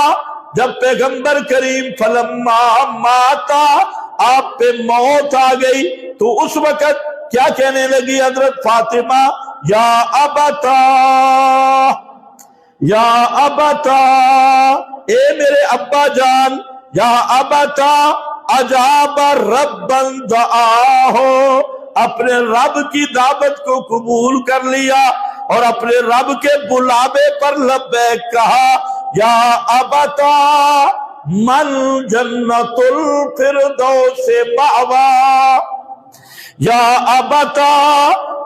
جب پیغمبر کریم فلما ماتا آپ پہ موت آ گئی، تو اس وقت کیا کہنے لگی حضرت فاطمہ؟ یا ابتا، یا ابتا، اے میرے ابا جان، یا ابتا اجاب ربا دعاہو، اپنے رب کی دعوت کو قبول کر لیا اور اپنے رب کے بلاوے پر لبیک کہا۔ یا ابتا من جنت الفردوس مأوا، یا ابتا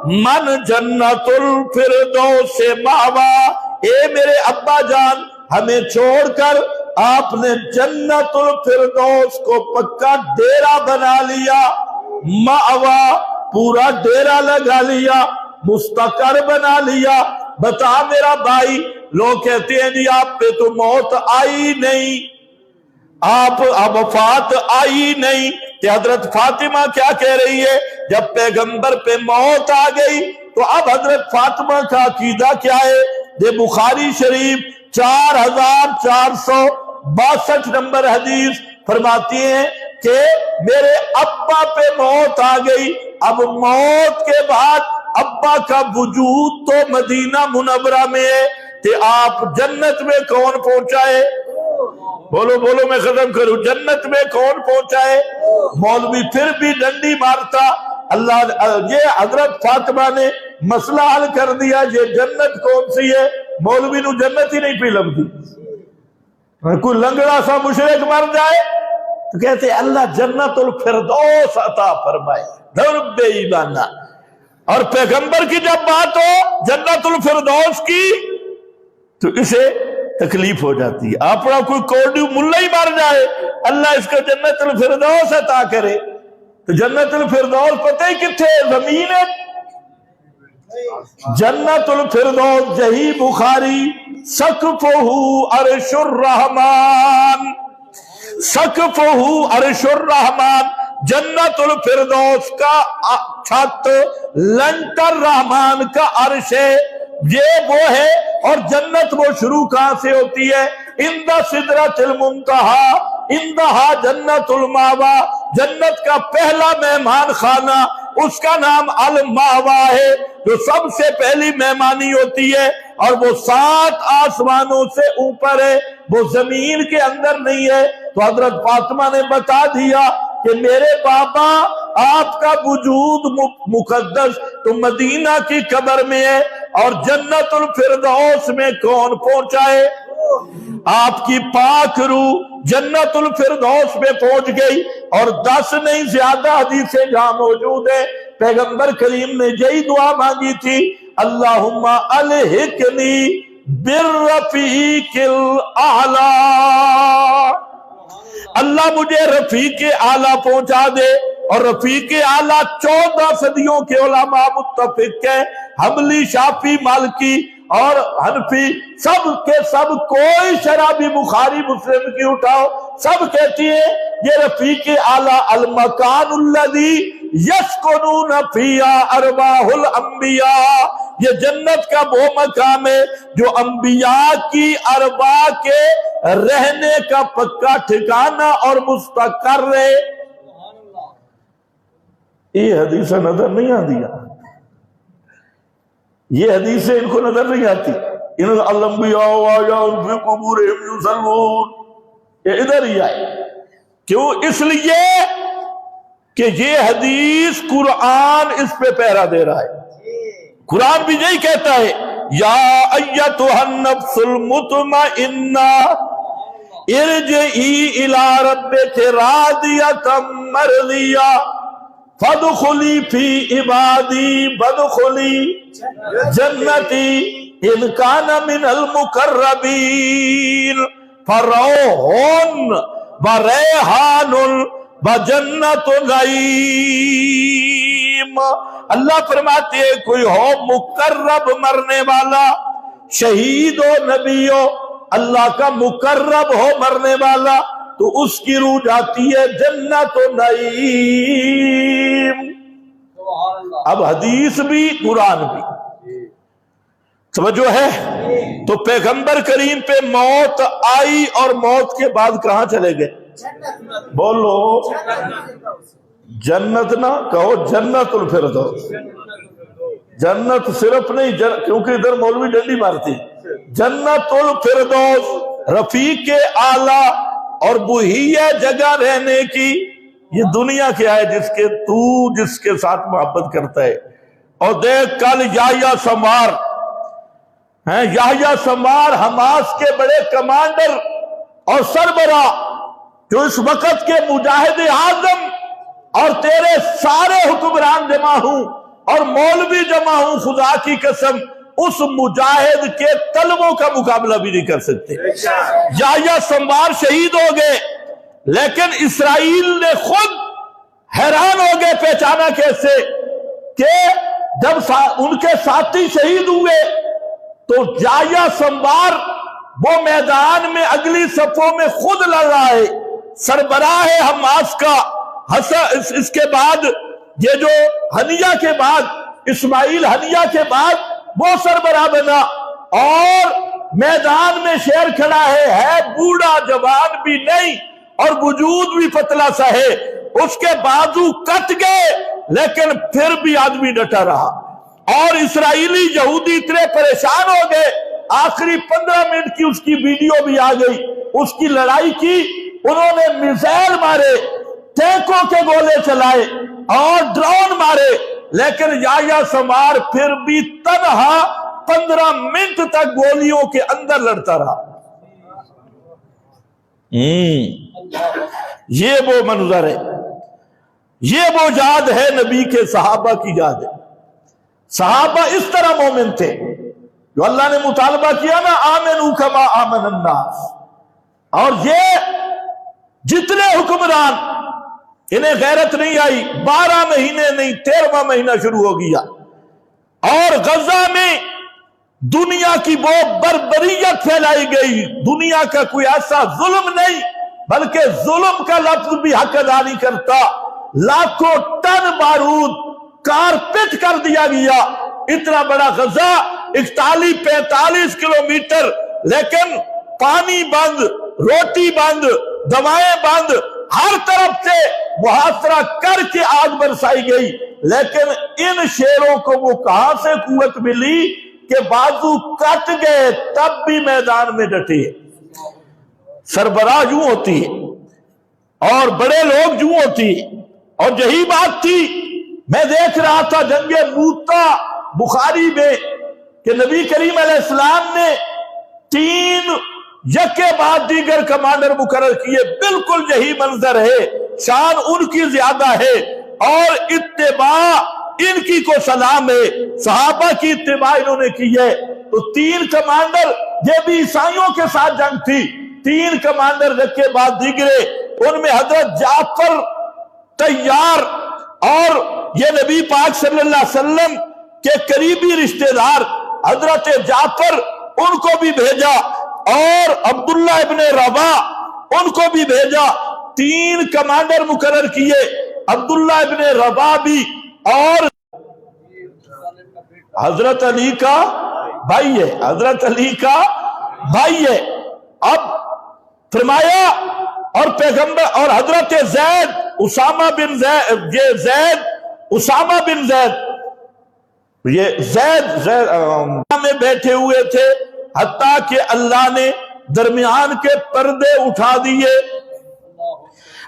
من جنت الفردوس مأوا، اے میرے ابا جان، ہمیں چھوڑ کر آپ نے جنت الفردوس کو پکا ڈیرا بنا لیا، مأوا پورا ڈیرا لگا لیا، مستقر بنا لیا۔ بتا میرا بھائی، لوگ کہتے ہیں جی آپ پہ تو موت آئی نہیں، آپ وفات آئی نہیں، کہ حضرت فاطمہ کیا کہہ رہی ہے؟ جب پیغمبر پہ موت آ گئی تو اب حضرت فاطمہ کا عقیدہ کیا ہے؟ یہ بخاری شریف 4462 نمبر حدیث فرماتی ہیں کہ میرے ابا پہ موت آ گئی، اب موت کے بعد ابا کا وجود تو مدینہ منورہ میں ہے، کہ آپ جنت میں کون پہنچا ہے؟ بولو بولو، میں ختم کروں، جنت میں کون پہنچا ہے؟ مولوی پھر بھی ڈنڈی مارتا، اللہ یہ حضرت فاطمہ نے مسئلہ حل کر دیا، یہ جنت کون سی ہے؟ مولوی نو جنت ہی نہیں پی لگتی۔ کوئی لنگڑا سا مشرک مر جائے تو کہتے اللہ جنت الفردوس عطا فرمائے، درب بے ایمانہ۔ اور پیغمبر کی جب بات ہو جنت الفردوس کی تو اسے تکلیف ہو جاتی ہے۔ اپنا کوئی کوڑی ملہ ہی مر جائے، اللہ اس کو جنت الفردوس عطا کرے، تو جنت الفردوس پتہ ہی کتنے زمین ہے؟ جنت الفردوس یہی بخاری سقفہ عرش الرحمن، سقفہ عرش الرحمن، جنت الفردوس کا چھت لنٹر رحمان کا عرش ہے، یہ وہ ہے۔ اور جنت وہ شروع کہاں سے ہوتی ہے؟ عند سدرۃ المنتہی، عندہا جنت المأویٰ، جنت کا پہلا مہمان خانہ اس کا نام المأویٰ ہے، جو سب سے پہلی مہمانی ہوتی ہے، اور وہ 7 آسمانوں سے اوپر ہے، وہ زمین کے اندر نہیں ہے۔ تو حضرت فاطمہ نے بتا دیا کہ میرے بابا آپ کا وجود مقدس تو مدینہ کی قبر میں ہے، اور جنت الفردوس میں کون پہنچائے؟ آپ کی پاک روح جنت الفردوس میں پہنچ گئی، اور 10 نہیں زیادہ حدیثیں جہاں موجود ہیں پیغمبر کریم نے یہی دعا مانگی تھی، اللہم الحقنی بالرفیق الاعلی، اللہ مجھے رفیق اعلیٰ پہنچا دے۔ اور رفیق اعلیٰ 14 صدیوں کے علماء متفق ہیں، حنبلی، شافعی، مالکی اور حنفی، سب کے سب، کوئی شرابی بخاری مسلم کی اٹھاؤ، سب کہتی ہیں یہ رفیق اعلیٰ المکان الذی یسکنون فیہا ارواح الانبیاء، یہ جنت کا وہ مقام ہے جو انبیاء کی ارواح کے رہنے کا پکا ٹھکانہ اور مستقر ہے۔ یہ حدیثیں نظر نہیں آتی، یہ حدیثیں ان کو نظر نہیں آتی۔ الانبیاء واحیاء فی قبورہم یصلون، یہ ادھر ہی آئے۔ کیوں؟ اس لیے کہ یہ حدیث قرآن اس پہ پہرا دے رہا ہے۔ قرآن بھی یہی کہتا ہے، یا ایتھا النفس المطمئنہ ارجعی الی ربک راضیۃ مرضیہ فادخلی فی عبادی وادخلی جنتی ان کان من المقربین فروح وریحان وجنت نعیم۔ اللہ فرماتے ہیں کوئی ہو مقرب مرنے والا، شہید ہو، نبی ہو، اللہ کا مقرب ہو مرنے والا، تو اس کی روح جاتی ہے جنت و نعیم۔ اب حدیث بھی قرآن بھی سمجھو ہے۔ تو پیغمبر کریم پہ موت آئی، اور موت کے بعد کہاں چلے گئے؟ بولو جنت، نہ کہو جنت الفردوس۔ جنت صرف نہیں، کیونکہ ادھر مولوی ڈنڈی مارتی، جنت الفردوس رفیق اعلیٰ، اور وہی ہے جگہ رہنے کی۔ یہ دنیا کیا ہے جس کے ساتھ محبت کرتا ہے۔ اور دیکھ کل یحییٰ سمار ہیں، یحییٰ سمار حماس کے بڑے کمانڈر اور سربراہ، جو اس وقت کے مجاہد اعظم، اور تیرے سارے حکمران جمع ہوں اور مولوی جمع ہوں، خدا کی قسم اس مجاہد کے طلبوں کا مقابلہ بھی نہیں کر سکتے۔ یحییٰ سمار شہید ہو گئے، لیکن اسرائیل نے خود حیران ہو گئے، پہچانا کیسے کہ جب ان کے ساتھی شہید ہوئے تو یحییٰ سمار وہ میدان میں اگلی صفوں میں خود لڑ رہا ہے، سربراہ ہے حماس کا۔ اس کے بعد یہ جو ہنیہ کے بعد، اسماعیل ہنیہ کے بعد وہ سربراہ بنا، اور میدان میں شیر کھڑا ہے بوڑھا، جوان بھی نہیں اور وجود بھی پتلا سا ہے، اس کے بازو کٹ گئے لیکن پھر بھی آدمی ڈٹا رہا۔ اور اسرائیلی یہودی اتنے پریشان ہو گئے، آخری 15 منٹ کی اس کی ویڈیو بھی آ گئی، اس کی لڑائی کی، انہوں نے میزائل مارے، ٹینکوں کے گولے چلائے اور ڈرون مارے، لیکن یحییٰ سمار پھر بھی تنہا 15 منٹ تک گولیوں کے اندر لڑتا رہا۔ یہ وہ منظر ہے، یہ وہ یاد ہے نبی کے صحابہ کی یاد ہے۔ صحابہ اس طرح مومن تھے، جو اللہ نے مطالبہ کیا نا، آمنوا کما آمن الناس۔ اور یہ جتنے حکمران، انہیں غیرت نہیں آئی، 12 مہینے نہیں 13واں مہینہ شروع ہو گیا، اور غزہ میں دنیا کی وہ بربریت پھیلائی گئی۔ دنیا کا کوئی ایسا ظلم نہیں، بلکہ ظلم کا لفظ بھی حق ادا نہیں کرتا۔ لاکھوں ٹن بارود کارپٹ کر دیا گیا، اتنا بڑا غزہ، 41-45 کلومیٹر، لیکن پانی بند، روٹی بند، دوائیں بند، ہر طرف سے محاصرہ کر کے آگ برسائی گئی۔ لیکن ان شیروں کو وہ کہاں سے قوت ملی کہ بازو کٹ گئے تب بھی میدان میں ڈٹے۔ سربراہ یوں ہوتی ہے، اور بڑے لوگ جو ہوتی. اور یہی بات تھی، میں دیکھ رہا تھا جنگ موتا بخاری میں کہ نبی کریم علیہ السلام نے 3 یک کے بعد دیگر کمانڈر مقرر کیے. بالکل یہی منظر ہے، شان ان کی زیادہ ہے اور اتباع ان کی کو سلام ہے. صحابہ کی اتباع انہوں نے کی ہے. تو 3 کمانڈر، یہ بھی عیسائیوں کے ساتھ جنگ تھی. 3 کمانڈر یک کے بعد دیگرے، ان میں حضرت جعفر تیار، اور یہ نبی پاک صلی اللہ علیہ وسلم کے قریبی رشتہ دار حضرت جعفر، ان کو بھی بھیجا، اور عبداللہ ابن رواح ان کو بھی بھیجا. 3 کمانڈر مقرر کیے. عبداللہ ابن رواح بھی، اور حضرت علی کا بھائی ہے، حضرت علی کا بھائی ہے. اب فرمایا، اور پیغمبر اور حضرت زید اسامہ بن زید، یہ زید اسامہ بن زید، یہ زید میں بیٹھے ہوئے تھے، حتیٰ کہ اللہ نے درمیان کے پردے اٹھا دیے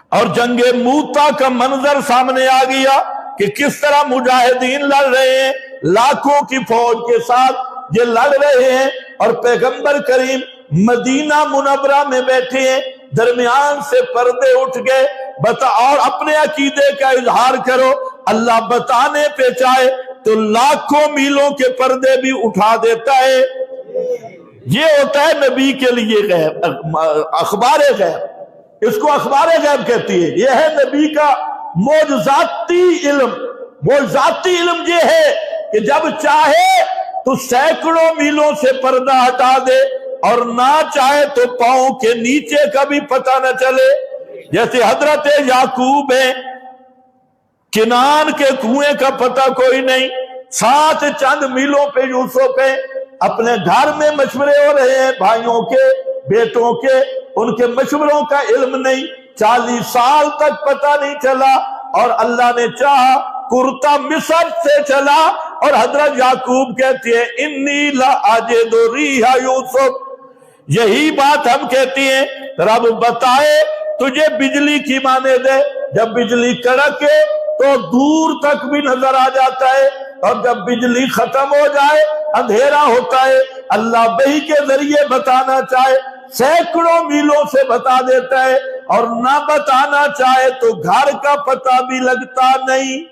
اور جنگ موتا کا منظر سامنے آ گیا کہ کس طرح مجاہدین لڑ رہے ہیں، لاکھوں کی فوج کے ساتھ یہ لڑ رہے ہیں، اور پیغمبر کریم مدینہ منورہ میں بیٹھے ہیں. درمیان سے پردے اٹھ گئے. بتا، اور اپنے عقیدے کا اظہار کرو، اللہ بتانے پہ چاہے تو لاکھوں میلوں کے پردے بھی اٹھا دیتا ہے. یہ ہوتا ہے نبی کے لیے غیب، اخبار غیب. اس کو اخبار غیب کہتی ہے. یہ ہے نبی کا معجزاتی علم. معجزاتی علم یہ ہے کہ جب چاہے تو سینکڑوں میلوں سے پردہ ہٹا دے، اور نہ چاہے تو پاؤں کے نیچے کا بھی پتہ نہ چلے. جیسے حضرت یعقوب ہے، کنان کے کنویں کا پتہ کوئی نہیں، 7 چند میلوں پہ یوسف ہے، اپنے گھر میں مشورے ہو رہے ہیں بھائیوں کے، بیٹوں کے، ان کے مشوروں کا علم نہیں. 40 سال تک پتہ نہیں چلا، اور اللہ نے چاہا کرتا مصر سے چلا. اور حضرت یعقوب کہتے ہیں انی لاجد ریح یوسف. یہی بات ہم کہتی ہیں، رب بتائے تجھے بجلی کی مانے دے. جب بجلی کڑکے تو دور تک بھی نظر آ جاتا ہے، اور جب بجلی ختم ہو جائے اندھیرا ہوتا ہے. اللہ وحی کے ذریعے بتانا چاہے سینکڑوں میلوں سے بتا دیتا ہے، اور نہ بتانا چاہے تو گھر کا پتہ بھی لگتا نہیں.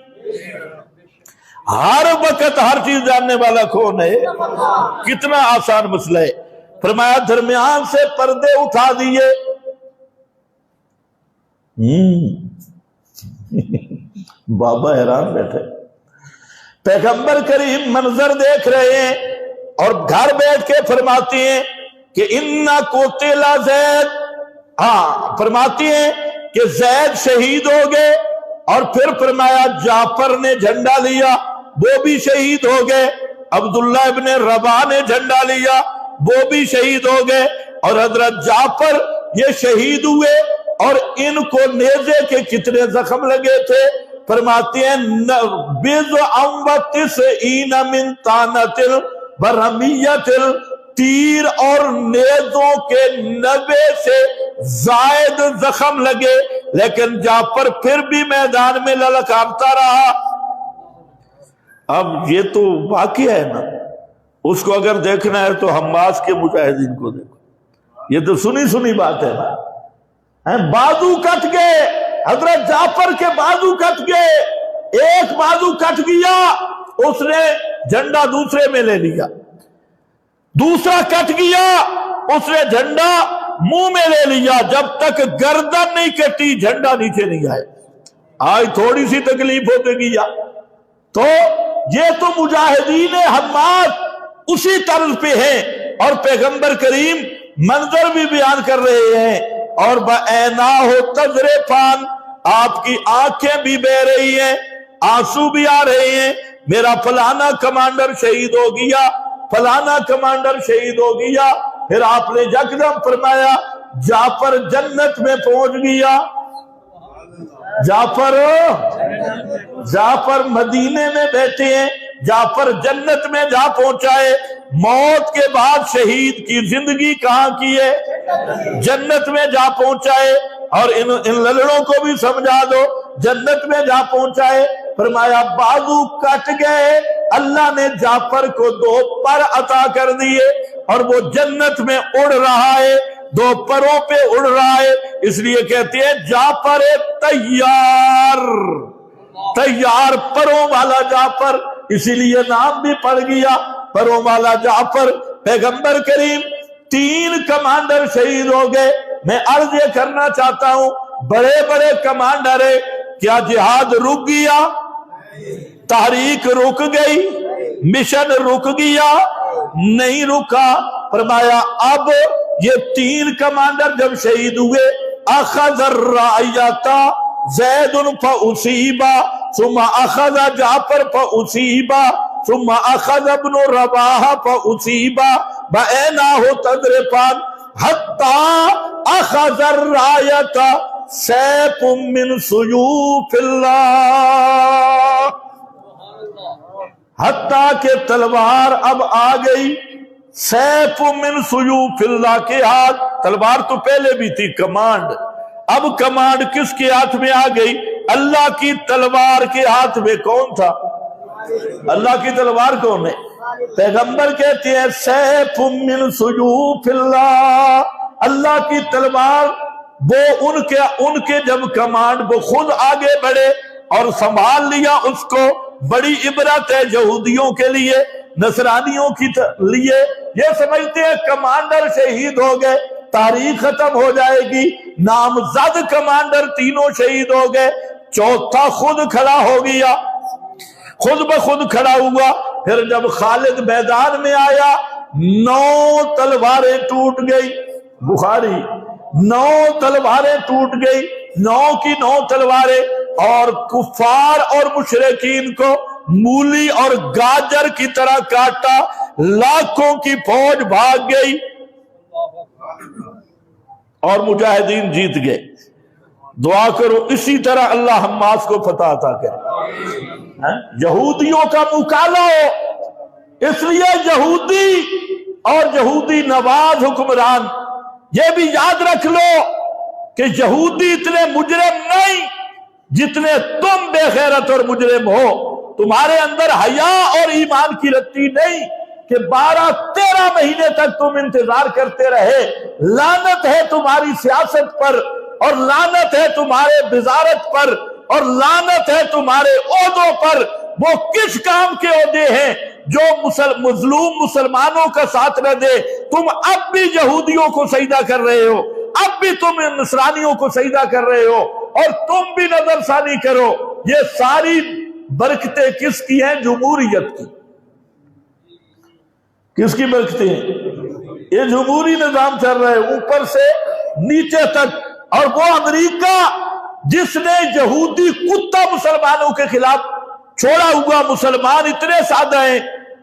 ہر وقت ہر چیز جاننے والا کون ہے؟ کتنا آسان مسئلہ ہے. فرمایا درمیان سے پردے اٹھا دیے. بابا حیران بیٹھے، پیغمبر کریم منظر دیکھ رہے ہیں، اور گھر بیٹھ کے فرماتی ہیں کہ اِنَّا قُتِلَ زید. فرماتی ہیں کہ زید شہید ہو گئے. اور پھر فرمایا جعفر نے جھنڈا لیا، وہ بھی شہید ہو گئے. عبداللہ ابن رواح نے جھنڈا لیا، وہ بھی شہید ہو گئے. اور حضرت جعفر یہ شہید ہوئے، اور ان کو نیزے کے کتنے زخم لگے تھے. فرماتے ہیں بِضْعًا وَتِسْعِينَ مِنْ طَعْنَةٍ وَرَمِيَّةٍ. تیر اور نیزوں کے 90 سے زائد زخم لگے، لیکن جعفر پھر بھی میدان میں للکارتا رہا. اب یہ تو واقعہ ہے نا، اس کو اگر دیکھنا ہے تو حماس کے مجاہدین کو دیکھو. یہ تو سنی سنی بات ہے نا. بازو کٹ گئے، حضرت جعفر کے بازو کٹ گئے. ایک بازو کٹ گیا، اس نے جھنڈا دوسرے میں لے لیا. دوسرا کٹ گیا، اس نے جھنڈا منہ میں لے لیا. جب تک گردن نہیں کٹی جھنڈا نیچے نہیں آئے. آج تھوڑی سی تکلیف ہوتے گیا. تو یہ تو مجاہدین حماس اسی طرز پہ ہیں، اور پیغمبر کریم منظر بھی بیان کر رہے ہیں. اور بَعَيْنَاهُ تَذْرِفَانِ، آپ کی آنکھیں بھی بہ رہی ہیں، آنسو بھی آ رہے ہیں. میرا فلانا کمانڈر شہید ہو گیا، فلانا کمانڈر شہید ہو گیا. پھر آپ نے یکدم فرمایا جعفر جنت میں پہنچ گیا. جعفر مدینے میں بیٹھے ہیں، جعفر جنت میں جا پہنچا ہے. موت کے بعد شہید کی زندگی کہاں کی ہے؟ جنت میں جا پہنچا ہے. اور ان للڑوں کو بھی سمجھا دو، جنت میں جا پہنچائے۔ فرمایا بازو کٹ گئے، اللہ نے جعفر کو 2 پر عطا کر دیے اور وہ جنت میں اڑ رہا ہے، 2 پروں پہ اڑ رہا ہے، اس لیے کہتے ہیں جعفر تیار، تیار پروں والا جعفر، اسی لیے نام بھی پڑ گیا پروں والا جعفر۔ پیغمبر کریم 3 کمانڈر شہید ہو گئے۔ میں عرض یہ کرنا چاہتا ہوں، بڑے بڑے کمانڈر ہیں، کیا جہاد رک گیا؟ تحریک رک گئی؟ مشن رک گیا؟ نہیں رکا۔ فرمایا اب یہ 3 کمانڈر جب شہید ہوئے، اخذ الرایۃ زید فاصیب ثم اخذ جعفر فاصیب ثم اخذ ابن رواحہ فاصیب بعیناہ تذرفان حتی اخذ الرایۃ سیف من سیوف اللہ، حتیٰ کہ تلوار اب آ گئی سیف من سیوف اللہ کے ہاتھ۔ تلوار تو پہلے بھی تھی، کمانڈ، اب کمانڈ کس کے ہاتھ میں آ گئی؟ اللہ کی تلوار کے ہاتھ میں۔ کون تھا؟ اللہ کی تلوار کون ہے؟ پیغمبر کہتے ہیں سیف من سیوف اللہ، اللہ کی تلوار۔ وہ ان کے جب کمانڈ وہ خود آگے بڑھے اور سنبھال لیا اس کو، بڑی عبرت ہے یہودیوں کے لیے، نصرانیوں کے لیے۔ یہ سمجھتے ہیں کمانڈر شہید ہو گئے، تاریخ ختم ہو جائے گی، نامزد کمانڈر 3 شہید ہو گئے، 4تھا خود کھڑا ہو گیا، خود بخود کھڑا ہوا۔ پھر جب خالد میدان میں آیا، 9 تلواریں ٹوٹ گئی، بخاری 9 تلواریں ٹوٹ گئی، 9 کی 9 تلواریں، اور کفار اور مشرکین کو مولی اور گاجر کی طرح کاٹا، لاکھوں کی فوج بھاگ گئی اور مجاہدین جیت گئے۔ دعا کرو اسی طرح اللہ حماس کو فتح عطا کرے۔ یہودیوں کا مکالہ ہو، اس لیے یہودی اور یہودی نواز حکمران یہ بھی یاد رکھ لو کہ یہودی اتنے مجرم نہیں جتنے تم بے غیرت اور مجرم ہو۔ تمہارے اندر حیا اور ایمان کی رتی نہیں کہ 12-13 مہینے تک تم انتظار کرتے رہے۔ لعنت ہے تمہاری سیاست پر، اور لعنت ہے تمہارے وزارت پر، اور لعنت ہے تمہارے عہدوں پر۔ وہ کس کام کے عہدے ہیں جو مظلوم مسلمانوں کا ساتھ نہ دے؟ تم اب بھی یہودیوں کو سجدہ کر رہے ہو، اب بھی تم نصرانیوں کو سجدہ کر رہے ہو، اور تم بھی نظر ثانی کرو۔ یہ ساری برکتیں کس کی ہیں؟ جمہوریت کی۔ کس کی برکتیں ہیں؟ یہ جمہوری نظام چل رہا ہے اوپر سے نیچے تک۔ اور وہ امریکہ جس نے یہودی کتا مسلمانوں کے خلاف چھوڑا ہوا، مسلمان اتنے سادہ ہیں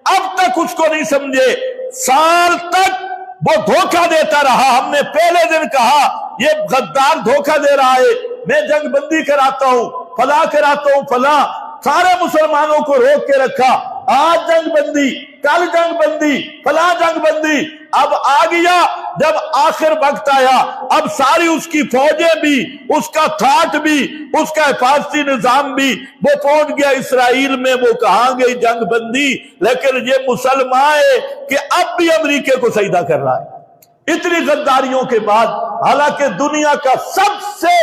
اب تک اس کو نہیں سمجھے، سال تک وہ دھوکہ دیتا رہا۔ ہم نے پہلے دن کہا یہ غدار دھوکہ دے رہا ہے، میں جنگ بندی کراتا ہوں، فلاں کراتا ہوں، فلاں، سارے مسلمانوں کو روک کے رکھا۔ آج جنگ بندی، کل جنگ بندی، فلاں جنگ بندی۔ اب آ گیا جب آخر وقت آیا، اب ساری اس کی فوجیں بھی، اس کا تھاٹ بھی، اس کا حفاظتی نظام بھی وہ پہنچ گیا اسرائیل میں۔ وہ کہاں گئی جنگ بندی، لیکن یہ مسلمان ہے کہ اب بھی امریکہ کو سجدہ کر رہا ہے اتنی غداریوں کے بعد۔ حالانکہ دنیا کا سب سے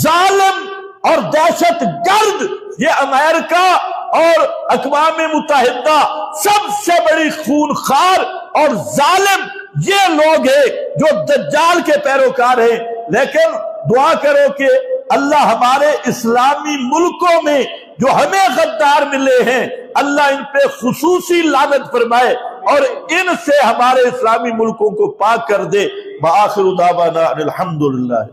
ظالم اور دہشت گرد یہ امریکہ اور اقوام متحدہ، سب سے بڑی خونخوار اور ظالم یہ لوگ ہیں جو دجال کے پیروکار ہیں۔ لیکن دعا کرو کہ اللہ ہمارے اسلامی ملکوں میں جو ہمیں غدار ملے ہیں، اللہ ان پہ خصوصی لعنت فرمائے اور ان سے ہمارے اسلامی ملکوں کو پاک کر دے۔ وآخر دعوانا الحمدللہ۔